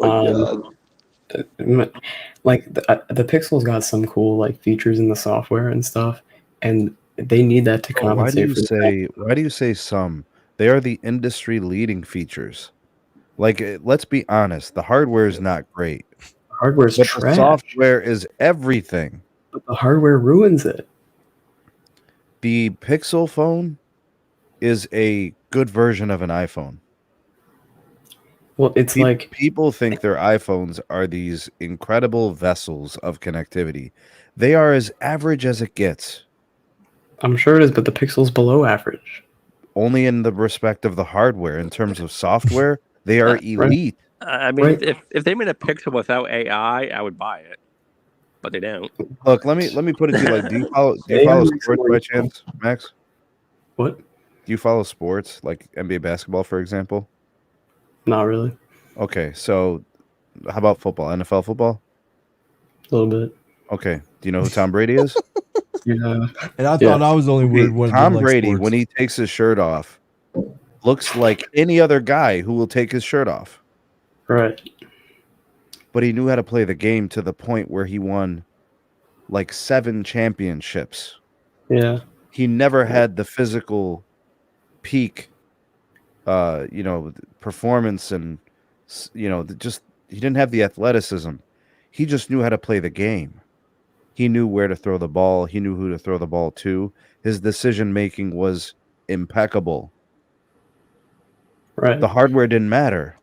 my god. Like the Pixel's got some cool like features in the software and stuff, and they need that to compensate why do you say some? They are the industry leading features. Like, let's be honest, the hardware is not great. Hardware's trash. The software is everything. But the hardware ruins it. The Pixel phone is a good version of an iPhone. Well, it's like people think their iPhones are these incredible vessels of connectivity. They are as average as it gets. I'm sure it is, but the Pixel's below average. Only in the respect of the hardware. In terms of software, they are elite. I mean, if they made a Pixel without AI, I would buy it, but they don't. Look, let me put it to you like, do you follow sports by chance, Max? What? Do you follow sports like NBA basketball, for example? Not really. Okay, so how about football? NFL football? A little bit. Okay. Do you know who Tom Brady is? Yeah. And I thought I was the only Okay, weird one. that Tom didn't like Brady, sports. when he takes his shirt off, looks like any other guy who will take his shirt off. Right. But he knew how to play the game to the point where he won like 7 championships. Yeah. He never had the physical peak, performance, and just he didn't have the athleticism. He just knew how to play the game. He knew where to throw the ball. He knew who to throw the ball to. His decision making was impeccable. Right. The hardware didn't matter.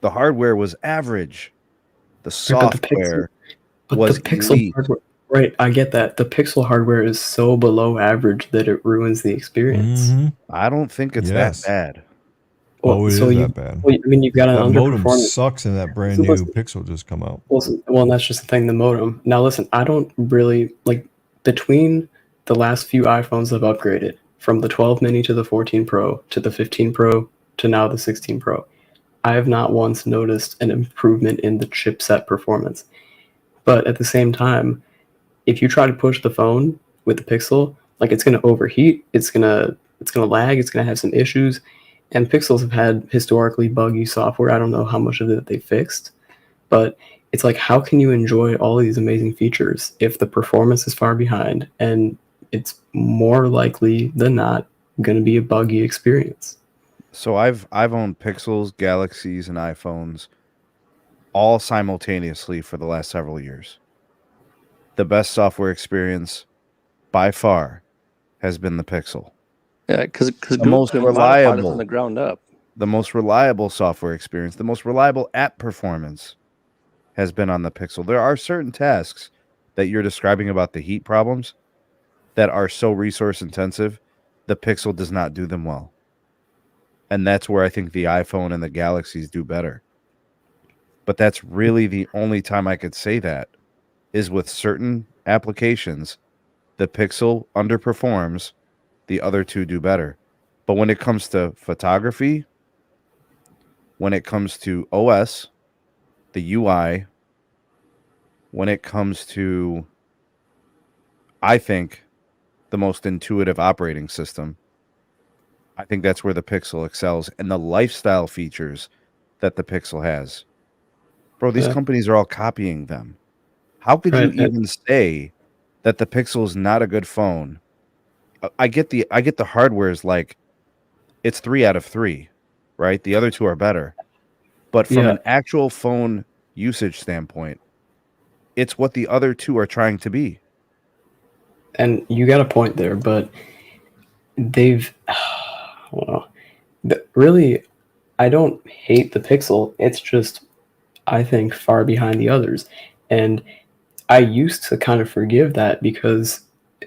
The hardware was average. The software was the Pixel elite. hardware. Right, I get that. The Pixel hardware is so below average that it ruins the experience. Mm-hmm. I don't think it's that bad. Well, it is that bad. Well, I mean, you've got an that modem underperforming. sucks, and that brand new Pixel just come out. Well, and that's just the thing. The modem. Now, listen, I don't really like between the last few iPhones that have upgraded from the 12 mini to the 14 Pro to the 15 Pro to now the 16 Pro. I have not once noticed an improvement in the chipset performance. But at the same time, if you try to push the phone with the Pixel, like it's going to overheat, it's going to lag, it's going to have some issues. And Pixels have had historically buggy software. I don't know how much of it they fixed, but it's like, how can you enjoy all these amazing features if the performance is far behind and it's more likely than not going to be a buggy experience? So I've owned Pixels, Galaxies, and iPhones all simultaneously for the last several years. The best software experience by far has been the Pixel. Yeah, because the most reliable from the ground up. The most reliable software experience, the most reliable app performance has been on the Pixel. There are certain tasks that you're describing about the heat problems that are so resource intensive, the Pixel does not do them well. And that's where I think the iPhone and the Galaxies do better. But that's really the only time I could say that is with certain applications. The Pixel underperforms, the other two do better. But when it comes to photography, when it comes to OS, the UI, when it comes to, I think, the most intuitive operating system, I think that's where the Pixel excels, and the lifestyle features that the Pixel has. Bro, these companies are all copying them. How could you even say that the Pixel is not a good phone? I get the hardware is like, it's 3 out of 3, right? The other two are better. But from an actual phone usage standpoint, it's what the other two are trying to be. And you got a point there, but they've, well, really, I don't hate the Pixel. It's just, I think, far behind the others. And I used to kind of forgive that because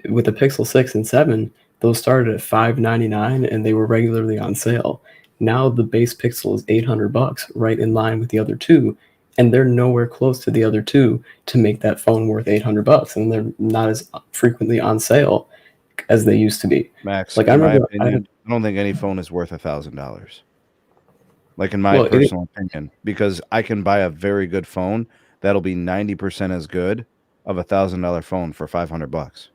with the Pixel 6 and 7, those started at $599 and they were regularly on sale. Now the base Pixel is $800, right in line with the other two, and they're nowhere close to the other two to make that phone worth $800, and they're not as frequently on sale as they used to be. Max, like, in my opinion, I don't think any phone is worth $1,000. Like, in my personal opinion, because I can buy a very good phone that'll be 90% as good of $1,000 phone for $500.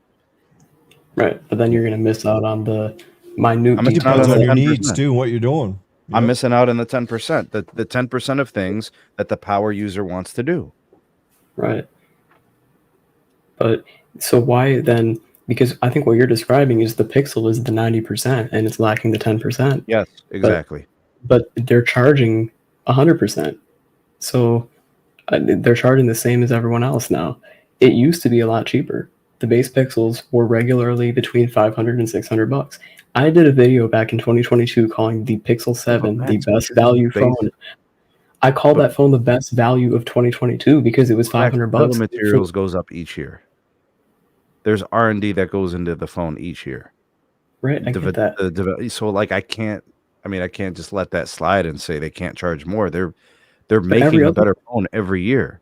Right, but then you're going to miss out on the minute details on your needs too, what you're doing. Yep. I'm missing out on the 10%, the 10% of things that the power user wants to do. Right. But so why then? Because I think what you're describing is the Pixel is the 90% and it's lacking the 10%. Yes, exactly. But they're charging 100%. So they're charging the same as everyone else now. It used to be a lot cheaper. The base Pixels were regularly between $500 and $600. I did a video back in 2022 calling the Pixel 7 the best value phone. I called that phone the best value of 2022 because it was $500. Bill of materials goes up each year. There's R&D that goes into the phone each year. Right, I get that. So like I can't just let that slide and say they can't charge more. They're making a better phone every year.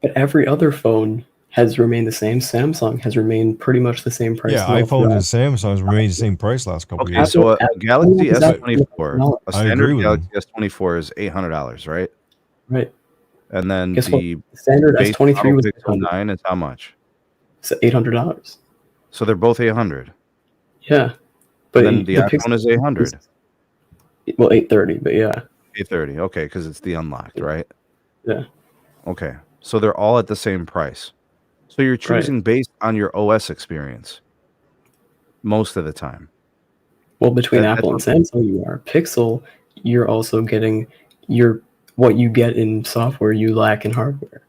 But every other phone has remained the same. Samsung has remained pretty much the same price. Yeah, iPhone and Samsung's remained the same price last couple Okay, years. so a Galaxy Apple is S24, a I agree standard with Galaxy them. S24 is $800, right? Right. And then Guess what? the The standard base S23 model was Pixel $800. 9 is how much? So $800. So they're both 800. Yeah, but And then the iPhone Pixel is 800. Well, 830, but yeah. 830. Okay, because it's the unlocked, right? Yeah. Okay, so they're all at the same price. So you're choosing based on your OS experience most of the time. Well, between Apple and Samsung, you are. Pixel, you're also getting what you get in software, you lack in hardware.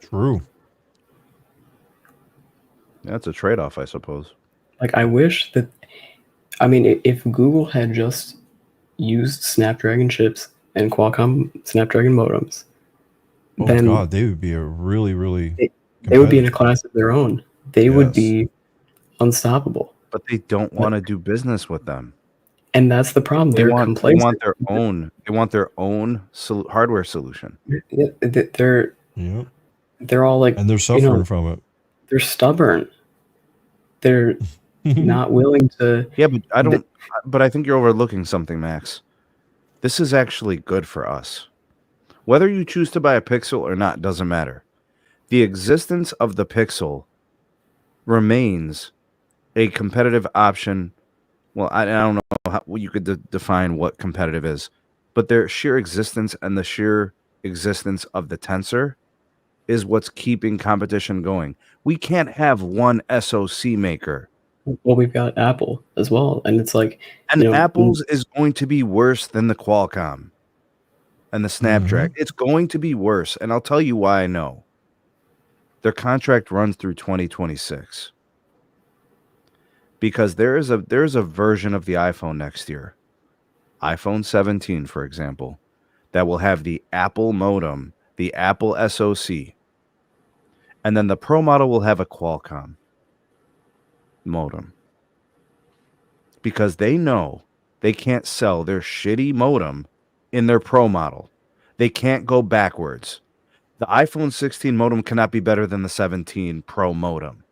True. That's a trade-off, I suppose. Like, I wish that, I mean, if Google had just used Snapdragon chips and Qualcomm Snapdragon modems, then God, they would be a really, really they would be in a class of their own. They would be unstoppable. But they don't want to do business with them. And that's the problem. They're complacent. They want their own. They want their own hardware solution. Yeah, they're all like, and they're suffering from it. They're stubborn. They're not willing to. Yeah, but I don't. But I think you're overlooking something, Max. This is actually good for us. Whether you choose to buy a Pixel or not doesn't matter. The existence of the Pixel remains a competitive option. Well, I don't know how you could define what competitive is, but their sheer existence and the sheer existence of the Tensor is what's keeping competition going. We can't have one SoC maker. Well, we've got Apple as well, and it's like, and Apple's is going to be worse than the Qualcomm and the Snapdragon. It's going to be worse, and I'll tell you why I know. Their contract runs through 2026. Because there is a version of the iPhone next year, iPhone 17, for example, that will have the Apple modem, the Apple SoC, and then the Pro model will have a Qualcomm modem. Because they know they can't sell their shitty modem in their Pro model. They can't go backwards. The iPhone 16 modem cannot be better than the 17 Pro modem.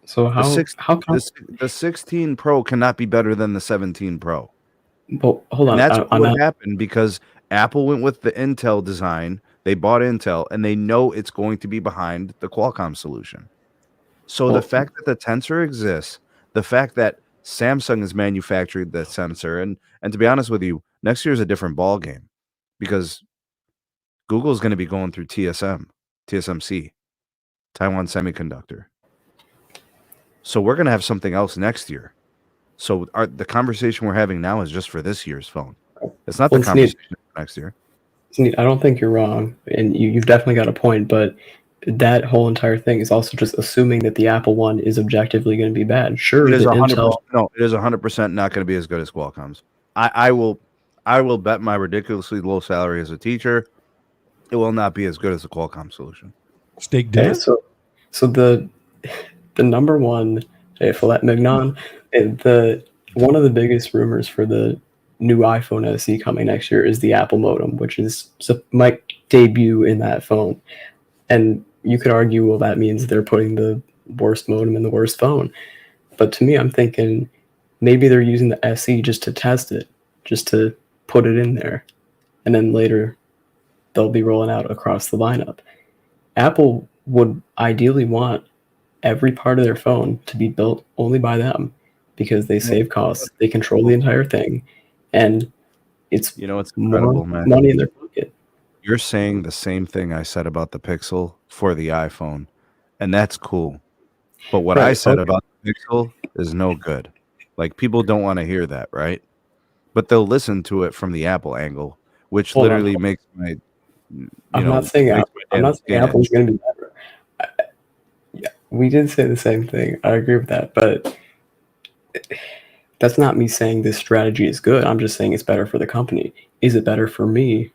So the 16 Pro cannot be better than the 17 Pro. But hold on, and that's what happened because Apple went with the Intel design. They bought Intel, and they know it's going to be behind the Qualcomm solution. So the fact that the Tensor exists, the fact that Samsung has manufactured the sensor, and to be honest with you, next year is a different ball game because Google is going to be going through TSMC, Taiwan Semiconductor. So we're going to have something else next year. So the conversation we're having now is just for this year's phone. It's not the conversation for next year. Sneed, I don't think you're wrong, and you've definitely got a point, but that whole entire thing is also just assuming that the Apple one is objectively going to be bad. Sure, it is 100%. No, it is 100% not going to be as good as Qualcomm's. I will bet my ridiculously low salary as a teacher, it will not be as good as the Qualcomm solution. Steak dinner. So the number one, Filet Mignon, one of the biggest rumors for the new iPhone SE coming next year is the Apple modem, which might debut in that phone. And you could argue, well, that means they're putting the worst modem in the worst phone. But to me, I'm thinking maybe they're using the SE just to test it, just to put it in there. And then later, they'll be rolling out across the lineup. Apple would ideally want every part of their phone to be built only by them because they save costs, they control the entire thing, and it's it's incredible, man. Money in their pocket. You're saying the same thing I said about the Pixel for the iPhone, and that's cool. But what I said about the Pixel is no good. Like, people don't want to hear that, right? But they'll listen to it from the Apple angle, which literally makes my I'm not saying Apple's going to be better. Yeah, we did say the same thing. I agree with that, but that's not me saying this strategy is good. I'm just saying it's better for the company. Is it better for me,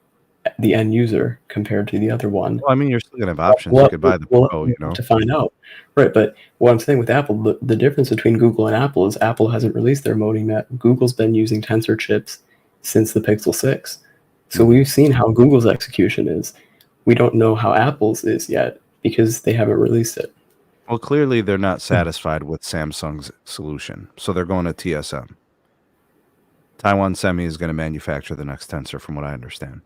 the end user, compared to the other one? Well, I mean, you're still going to have options. You could buy the Pro, to find out. Right, but what I'm saying with Apple, the difference between Google and Apple is Apple hasn't released their modem yet. Google's been using Tensor chips since the Pixel 6. So we've seen how Google's execution is. we don't know how Apple's is yet because they haven't released it. Well, clearly they're not satisfied with Samsung's solution, so they're going to TSM. Taiwan Semi is going to manufacture the next Tensor, from what I understand.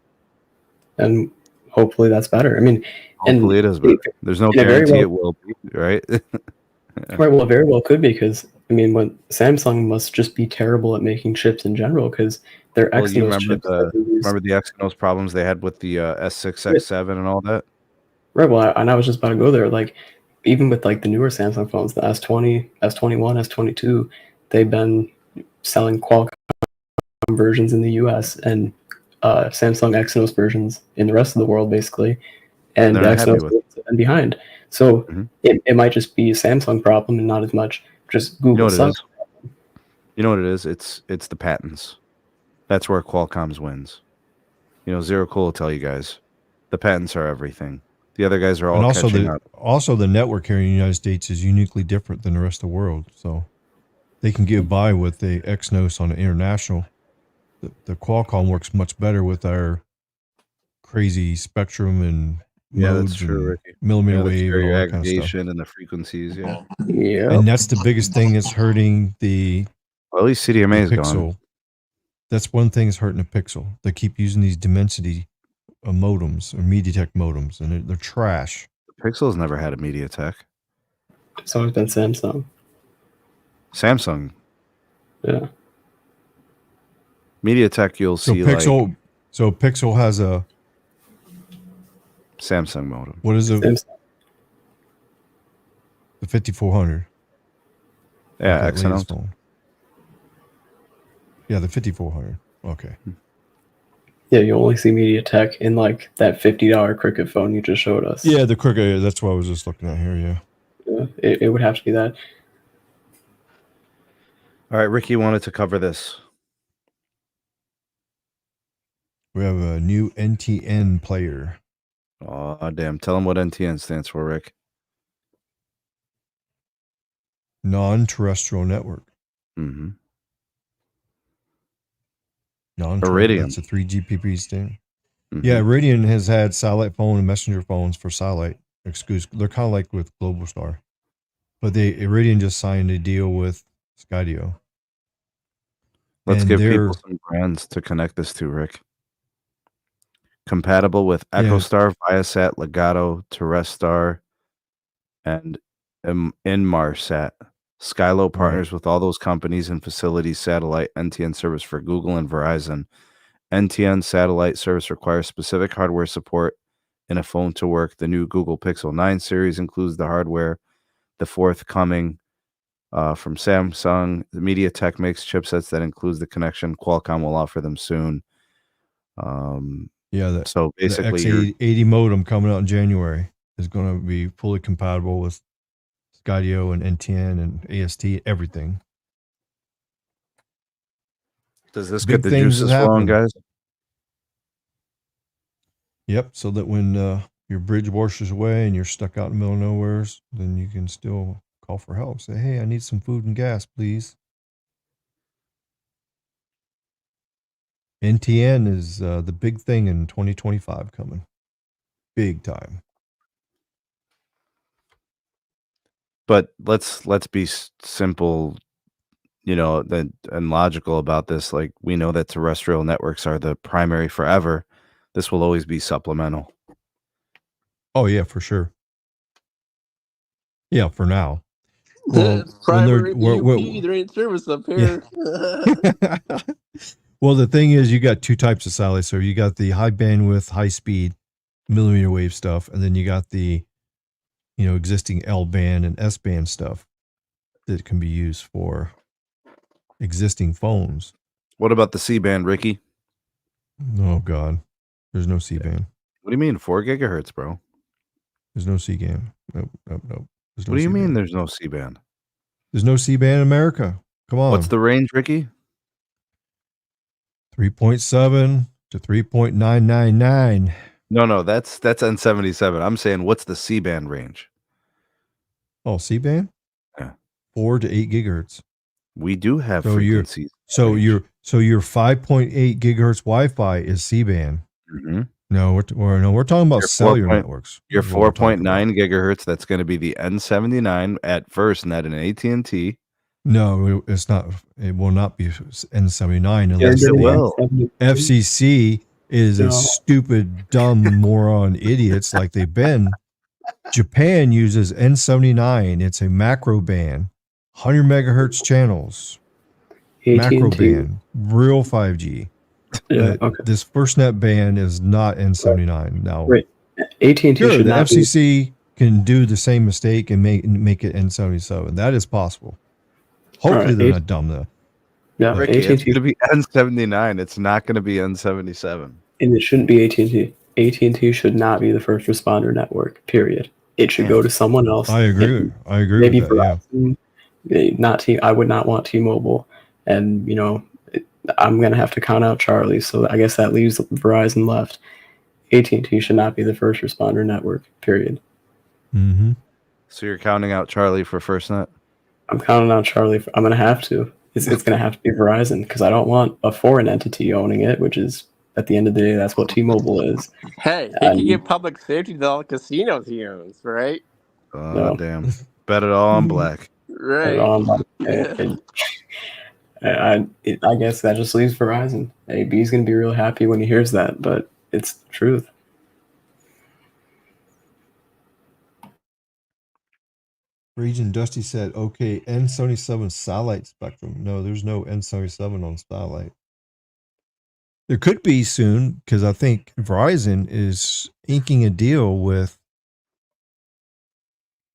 And hopefully that's better. I mean, hopefully it is better. There's no guarantee it will be, right? Right. Well, it very well could be, because I mean, when Samsung must just be terrible at making chips in general, because their Exynos you remember chips. Remember the Exynos problems they had with the S6, X7, and all that? Right. Well, and I was just about to go there. Like, even with like the newer Samsung phones, the S20, S21, S22, they've been selling Qualcomm versions in the US and Samsung Exynos versions in the rest of the world, basically. And the Exynos have been behind. So it might just be a Samsung problem and not as much just Google. You know what it is? It's the patents. That's where Qualcomm's wins. You know, Zero Cool will tell you guys, the patents are everything. The other guys are all catching up. Also, the network here in the United States is uniquely different than the rest of the world. So they can get by with the Exynos on the international. The Qualcomm works much better with our crazy spectrum and modes and millimeter wave and all that kind of stuff. And the frequencies, yeah. And that's the biggest thing that's hurting the. Well, at least CDMA is gone. That's one thing that's hurting the Pixel. They keep using these Dimensity modems or MediaTek modems, and they're trash. The Pixel's never had a MediaTek. It's always been Samsung. Yeah. MediaTek, you'll see Pixel. So Pixel has a Samsung modem. What is it? Samsung. The 5400. Yeah, Exynos. Yeah, the 5400. Okay. Yeah, you only see MediaTek in like that $50 Cricket phone you just showed us. Yeah, the Cricket. That's what I was just looking at here. Yeah, it would have to be that. All right, Ricky wanted to cover this. We have a new NTN player. Oh, damn. Tell them what NTN stands for, Rick. Non-terrestrial network. Mm-hmm. Iridium. That's a 3GPP standard. Mm-hmm. Yeah, Iridium has had satellite phone and messenger phones for satellite exclusive. They're kind of like with Globalstar. But Iridium just signed a deal with Skydio. Let's give people some brands to connect this to, Rick. Compatible with EchoStar, Viasat, Legato, Terrestar, and Inmarsat. Skylo partners with all those companies and facilities satellite NTN service for Google and Verizon. NTN satellite service requires specific hardware support in a phone to work. The new Google Pixel 9 series includes the hardware. The forthcoming from Samsung, the MediaTek makes chipsets that includes the connection. Qualcomm will offer them soon. So basically, the X80 modem coming out in January is going to be fully compatible with Skydio and NTN and AST, everything. Does this get the juices flowing, guys? Yep. So that when your bridge washes away and you're stuck out in the middle of nowhere, then you can still call for help. Say, hey, I need some food and gas, please. NTN is the big thing in 2025 coming. Big time. But let's be simple, and logical about this. Like, we know that terrestrial networks are the primary forever. This will always be supplemental. Oh yeah, for sure. Yeah, for now. Well, primary BUP, there ain't service up here. Yeah. Well, the thing is, you got two types of satellite. So you got the high bandwidth, high speed, millimeter wave stuff, and then you got the existing L band and S band stuff that can be used for existing phones. What about the C band, Ricky? Oh God, there's no C band. What do you mean 4 gigahertz, bro? There's no C band. Nope. What do you mean there's no C band? There's no C band in America. Come on. What's the range, Ricky? 3.7 to 3.999. No, that's N77. I'm saying, what's the C band range? Oh, C band? Yeah. 4 to 8 gigahertz. We do have frequencies. So your 5.8 gigahertz Wi-Fi is C band. Mm-hmm. No, we're talking about Your cellular 4. networks. Your is what we're talking 4.9 about. gigahertz. That's going to be the N79 at FirstNet and AT&T. No, it's not. It will not be N79 Yes, unless it will. FCC is a stupid, dumb, moron idiots like they've been. Japan uses N79. It's a macro band, 100 megahertz channels, macro AT&T. band, real 5G. Yeah, But this FirstNet band is not N79. Now, right. AT&T sure, should the not FCC can do the same mistake and make it N77. That is possible. Hopefully, they're not dumb though. Yeah, Ricky, AT&T, it's going to be N79. It's not going to be N77. and it shouldn't be AT&T. AT&T should not be the first responder network. Period. It should go to someone else. I agree. I agree Maybe with that. Verizon, not T. I would not want T-Mobile, and I'm gonna have to count out Charlie. So I guess that leaves Verizon left. AT&T should not be the first responder network. Period. Mm-hmm. So you're counting out Charlie for FirstNet? I'm counting out Charlie. I'm gonna have to. It's gonna have to be Verizon because I don't want a foreign entity owning it, which is at the end of the day that's what T-Mobile is. Hey, he can get public safety to all the casinos he owns, right? Oh, damn. Bet it all on black. Right. I guess that just leaves Verizon. Hey, B's gonna be real happy when he hears that, but it's the truth. Region Dusty said, okay, N77 satellite spectrum. No, there's no N77 on satellite. There could be soon, because I think Verizon is inking a deal with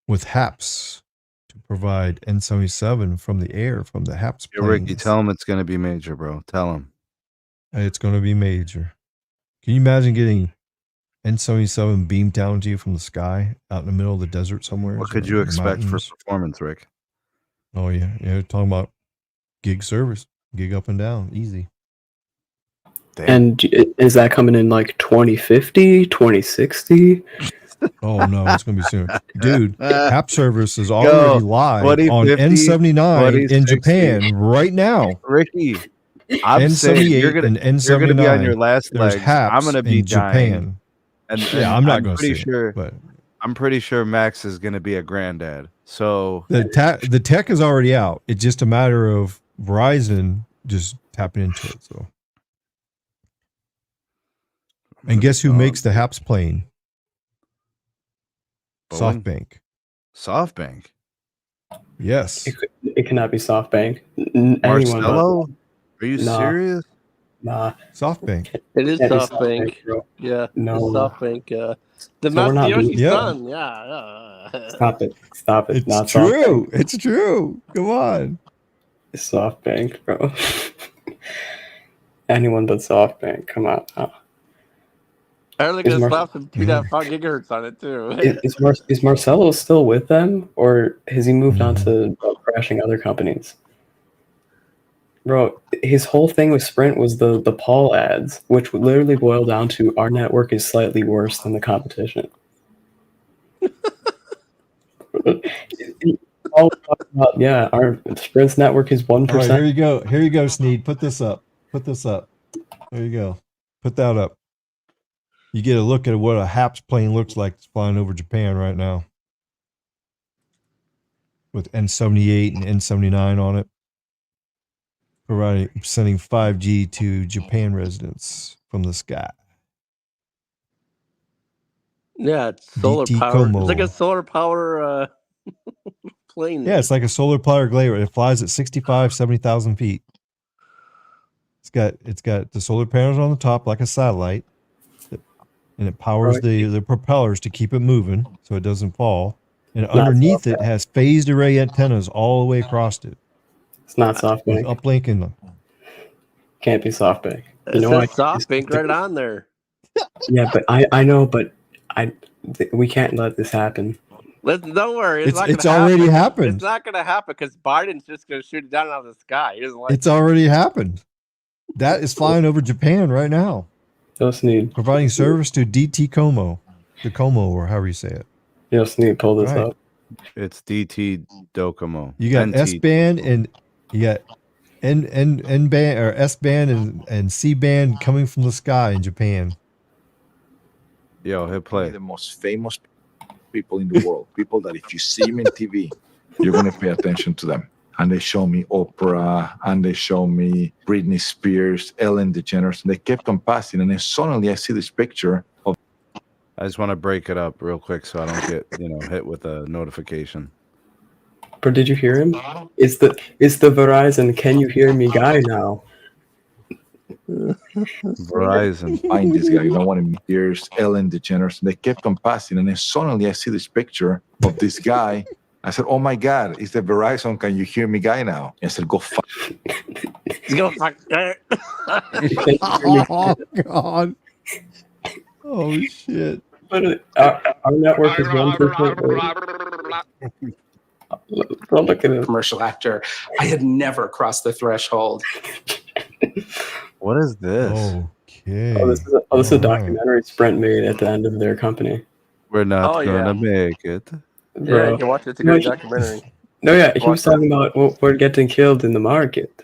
HAPS to provide N77 from the air, from the HAPS planes. Ricky, tell him it's going to be major, bro. Tell him. It's going to be major. Can you imagine getting N77 beamed down to you from the sky out in the middle of the desert somewhere? What could you expect for performance, Rick? Oh, yeah. Yeah, talking about gig service, gig up and down, easy. Damn. And is that coming in like 2050, 2060? Oh, no, it's going to be soon. Dude, app service is already live on N79 in Japan right now. Ricky, I'm N78 and N79. You're going to be on your last legs. I'm going to be in Japan. And yeah, I'm not going to see sure, it, but I'm pretty sure Max is going to be a granddad. So the tech is already out. It's just a matter of Verizon just tapping into it. So, and guess who makes the HAPS plane? Boeing? SoftBank. Yes. It cannot be SoftBank. Marcelo? Are you serious? Nah. SoftBank. It is SoftBank. Yeah. No. SoftBank. The Masayoshi son. Yeah. Stop it. It's not true. SoftBank. It's true. Come on. It's SoftBank, bro. Anyone but SoftBank. Come on. I only gonna slap some 2.5 gigahertz on it too. Is Marcelo still with them, or has he moved on to crashing other companies? Bro, his whole thing with Sprint was the Paul ads, which would literally boil down to our network is slightly worse than the competition. Our Sprint's network is 1%. All right, here you go. Here you go, Sneed. Put this up. There you go. Put that up. You get a look at what a HAPS plane looks like flying over Japan right now. With N78 and N79 on it. Sending 5G to Japan residents from the sky. Yeah, it's solar DT power. Docomo. It's like a solar power plane. Yeah, it's like a solar power glare. It flies at 70,000 feet. It's got the solar panels on the top like a satellite. And it powers the propellers to keep it moving so it doesn't fall. And underneath it has phased array antennas all the way across it. It's not SoftBank. With uplink in them. Can't be SoftBank. It says SoftBank right on there. Yeah, but I know, but we can't let this happen. Don't worry. It's already happened. It's not going to happen because Biden's just going to shoot it down out of the sky. He doesn't like it's already happened. That is flying over Japan right now. Sneed. Providing service to DT Docomo, or however you say it. Sneed, pull this up. It's DT Docomo. You got S-band and you got N band or S-band and C-band coming from the sky in Japan. Yo, hit play. The most famous people in the world, people that if you see them in TV, you're going to pay attention to them. And they show me Oprah, and they show me Britney Spears, Ellen DeGeneres, and they kept on passing. And then suddenly I see this picture of. I just want to break it up real quick so I don't get, hit with a notification. But did you hear him? It's the Verizon "Can you hear me" guy now. Verizon. Find this guy. You don't want to here's Ellen DeGeneres. And they kept on passing. And then suddenly I see this picture of this guy. I said, "Oh my God, it's the Verizon "Can you hear me" guy now." And I said, "Go fuck." Go fuck. Oh God. Oh shit. But our network is 1%. Don't look at him. Commercial actor. I had never crossed the threshold. What is this? Okay. Oh, this is a documentary Sprint made at the end of their company. We're not gonna make it. Yeah, you can watch it. It's a good documentary. No, yeah, he was talking about we're getting killed in the market.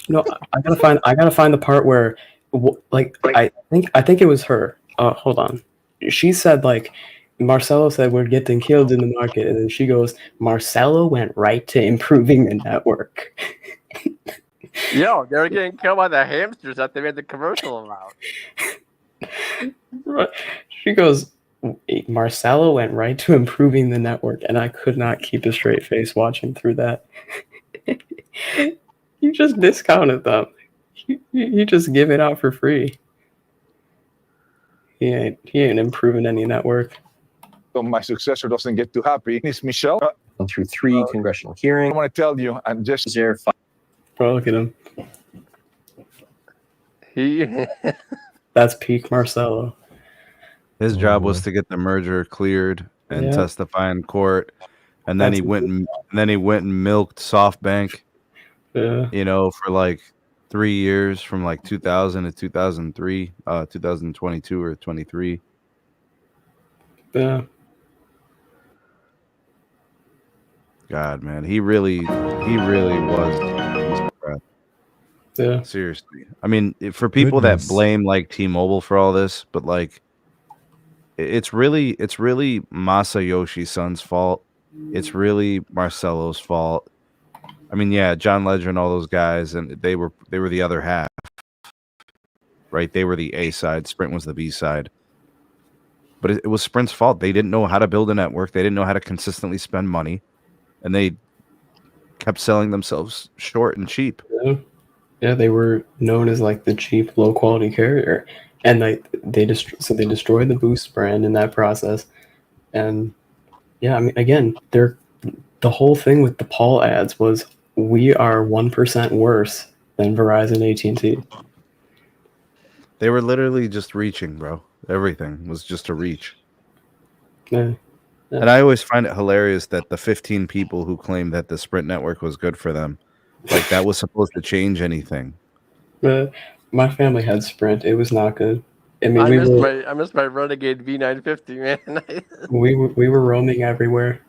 No, I gotta find the part where, I think it was her. Hold on. She said Marcelo said we're getting killed in the market, and then she goes, Marcelo went right to improving the network. Yo, they were getting killed by the hamsters that they made the commercial about. Right. She goes, Marcelo went right to improving the network, and I could not keep a straight face watching through that. You just discounted them. You just give it out for free. He ain't improving any network. So my successor doesn't get too happy. It's Michelle. Through 3 congressional hearings. I want to tell you, I'm just there. Bro, look at him. He That's peak Marcelo. His job was to get the merger cleared and testify in court, and then he went and milked SoftBank. Yeah. For 3 years from 2000 to 2003, 2022 or 23. Yeah. God, man, he really was. Yeah. Seriously. I mean, for people that blame T-Mobile for all this, but it's really Masayoshi Son's fault. It's really Marcelo's fault. I mean, yeah, John Ledger and all those guys, and they were the other half, right? They were the A side. Sprint was the B side. But it was Sprint's fault. They didn't know how to build a network. They didn't know how to consistently spend money, and they kept selling themselves short and cheap. Yeah, they were known as the cheap, low quality carrier, and they destroyed the Boost brand in that process. And yeah, I mean, again, the whole thing with the Paul ads was we are 1% worse than Verizon AT&T. They were literally just reaching, bro. Everything was just a reach. Yeah. And I always find it hilarious that the 15 people who claimed that the Sprint network was good for them, that was supposed to change anything. My family had Sprint. It was not good. I mean, I missed my Renegade V950, man. we were roaming everywhere.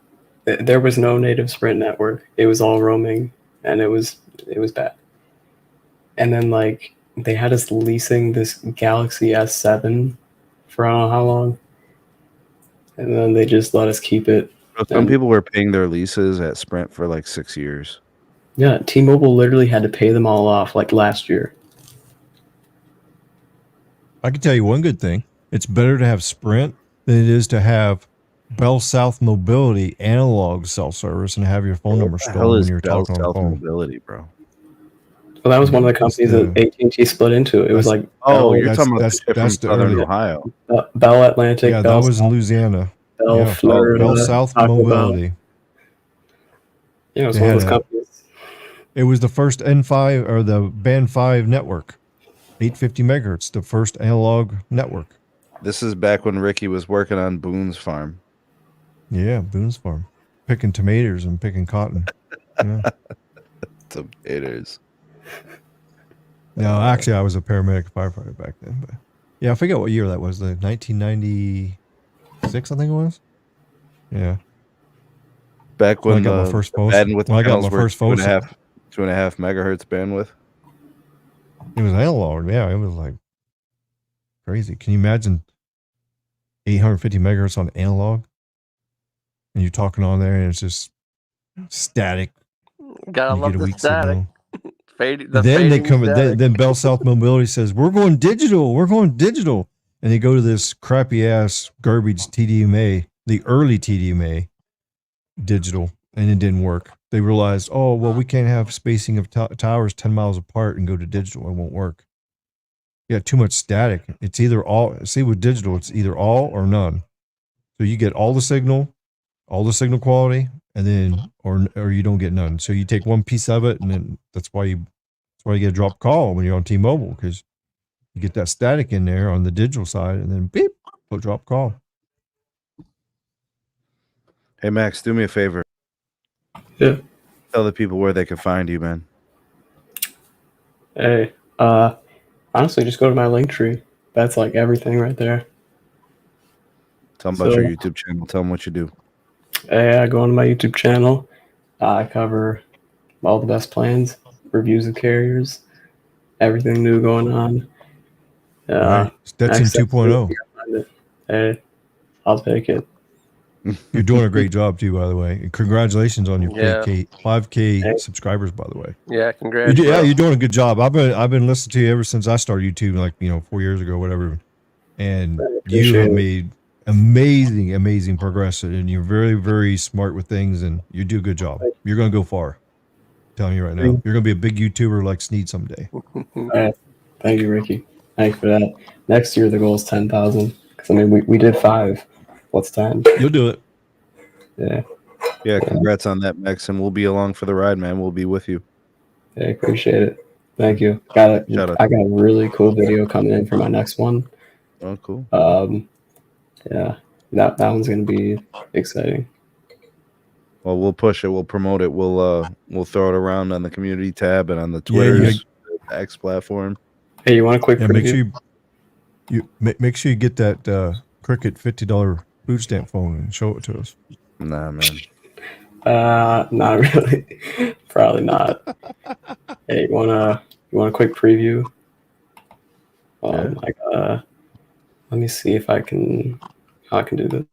There was no native Sprint network. It was all roaming, and it was bad. And then they had us leasing this Galaxy S7 for I don't know how long, and then they just let us keep it. Some people were paying their leases at Sprint for 6 years. Yeah, T-Mobile literally had to pay them all off last year. I can tell you one good thing. It's better to have Sprint than it is to have Bell South Mobility analog cell service and have your phone number stolen when you're talking on the phone. Mobility, bro. Well, that was one of the companies that AT&T split into. It was you're talking about that's Southern Ohio. Bell Atlantic. Yeah, Bell that was in Louisiana. Bell Florida. Bell South Mobility. Yeah, it was one of those companies. It was the first N5 or the Band 5 network. 850 megahertz, the first analog network. This is back when Ricky was working on Boone's farm. Yeah, Boone's farm. Picking tomatoes and picking cotton. Yeah. Tomatoes. No, actually, I was a paramedic firefighter back then. But yeah, I forget what year that was. The 1996, I think it was. Yeah. Back when I got my first post. bandwidth When I got my were first post. 2.5 megahertz bandwidth. It was analog. Yeah, it was crazy. Can you imagine 850 megahertz on analog, and you're talking on there, and it's just static. Gotta You love get a the weak static. signal. Then they come. Then Bell South Mobility says we're going digital. We're going digital, and they go to this crappy ass garbage TDMA, the early TDMA, digital, and it didn't work. They realized, oh well, we can't have spacing of towers 10 miles apart and go to digital. It won't work. You got too much static. It's either all. See, with digital, it's either all or none. So you get all the signal quality, and then or you don't get none. So you take one piece of it, and then that's why you get a drop call when you're on T-Mobile, because you get that static in there on the digital side, and then beep, drop call. Hey Max, do me a favor. Yeah. Tell the people where they can find you, man. Hey, honestly, just go to my link tree. That's like everything right there. Tell them about your YouTube channel. Tell them what you do. Hey, I go on my YouTube channel. I cover all the best plans, reviews of carriers, everything new going on. Right. That's in 2.0. Hey, I'll take it. You're doing a great job too, by the way. And congratulations on your 5K subscribers, by the way. Yeah, congrats. You're doing a good job. I've been listening to you ever since I started YouTube, like 4 years ago, whatever. And you have made amazing progress, and you're very, very smart with things, and you do a good job. You're going to go far. I'm telling you right now, you're going to be a big YouTuber like Sneed someday. All right. Thank you, Ricky. Thanks for that. Next year the goal is 10,000. Because I mean, we did 5. What's 10? You'll do it. Yeah. Congrats on that, Max, and we'll be along for the ride, man. We'll be with you. Yeah, appreciate it. Thank you. I got a really cool video coming in for my next one. Oh, cool. Yeah, that one's gonna be exciting. Well, we'll push it. We'll promote it. We'll throw it around on the community tab and on the Twitter X platform. Hey, you want a quick preview? Make sure you get that Cricket $50 food stamp phone and show it to us. Nah, man. Not really. Probably not. Hey, you want a quick preview? Let me see if I can do this.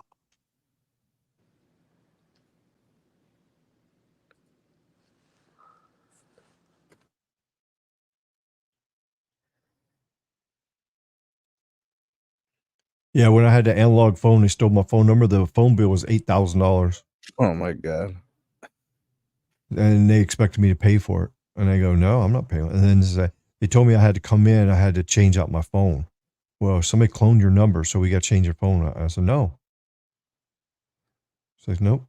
Yeah, when I had the analog phone, they stole my phone number. The phone bill was $8,000. Oh my god! And they expected me to pay for it, and I go, "No, I'm not paying." And then they told me I had to come in. I had to change out my phone. Well, somebody cloned your number, so we got to change your phone. I said, "No." She's like, "Nope,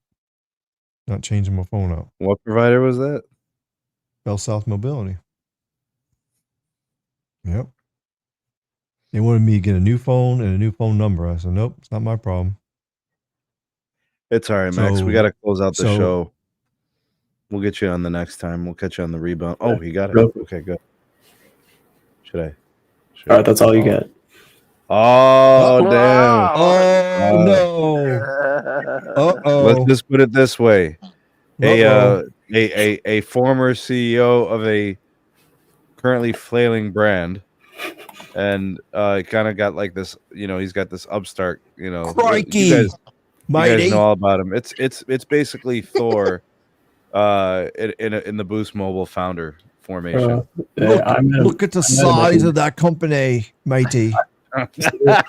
not changing my phone out." What provider was that? Bell South Mobility. Yep. They wanted me to get a new phone and a new phone number. I said, "Nope, it's not my problem." It's all right, Max. We got to close out the show. We'll get you on the next time. We'll catch you on the rebound. Oh, he got it. Okay, good. Should I? All right, that's all you get. Oh, damn. Oh, no. Uh-oh. Let's just put it this way. A former CEO of a currently flailing brand, and kind of got like this, he's got this upstart, Crikey. You guys know all about him. It's basically Thor in the Boost Mobile founder formation. Look at the size of that company, matey. He's a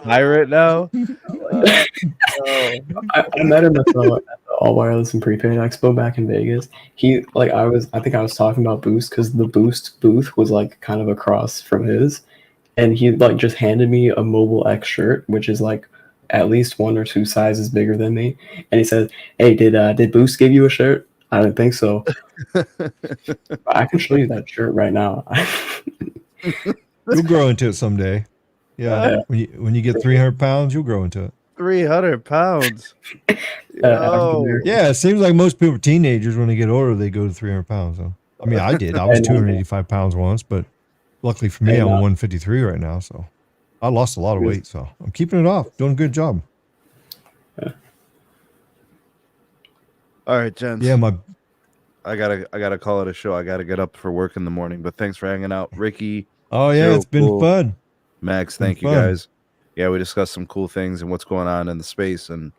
pirate now. I met him at the All Wireless and Prepaid Expo back in Vegas. I think I was talking about Boost because the Boost booth was like kind of across from his, and he like just handed me a Mobile X shirt, which is like at least 1 or 2 sizes bigger than me, and he said, "Hey, did Boost give you a shirt?" I didn't think so. I can show you that shirt right now. You'll grow into it someday. Yeah. When you get 300 pounds, you'll grow into it. 300 pounds. Yeah, it seems like most people, teenagers, when they get older, they go to 300 pounds. So. I mean, I did. I was 285 pounds once, but luckily for me, I'm 153 right now. So I lost a lot of weight. So I'm keeping it off. Doing a good job. All right, gents. Yeah, I gotta call it a show. I gotta get up for work in the morning. But thanks for hanging out, Ricky. Oh yeah, it's been fun. Max, thank you guys. yeah, we discussed some cool things and what's going on in the space, and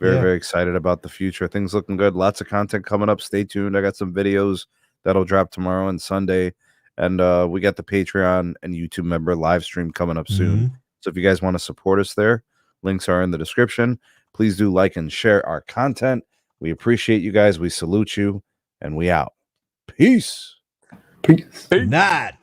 very excited about the future. Things looking good. Lots of content coming up. Stay tuned. I got some videos that'll drop tomorrow and Sunday, and we got the Patreon and YouTube member live stream coming up soon. So if you guys want to support us there, links are in the description. Please do like and share our content. We appreciate you guys. We salute you, and we out. Peace. Peace. Not.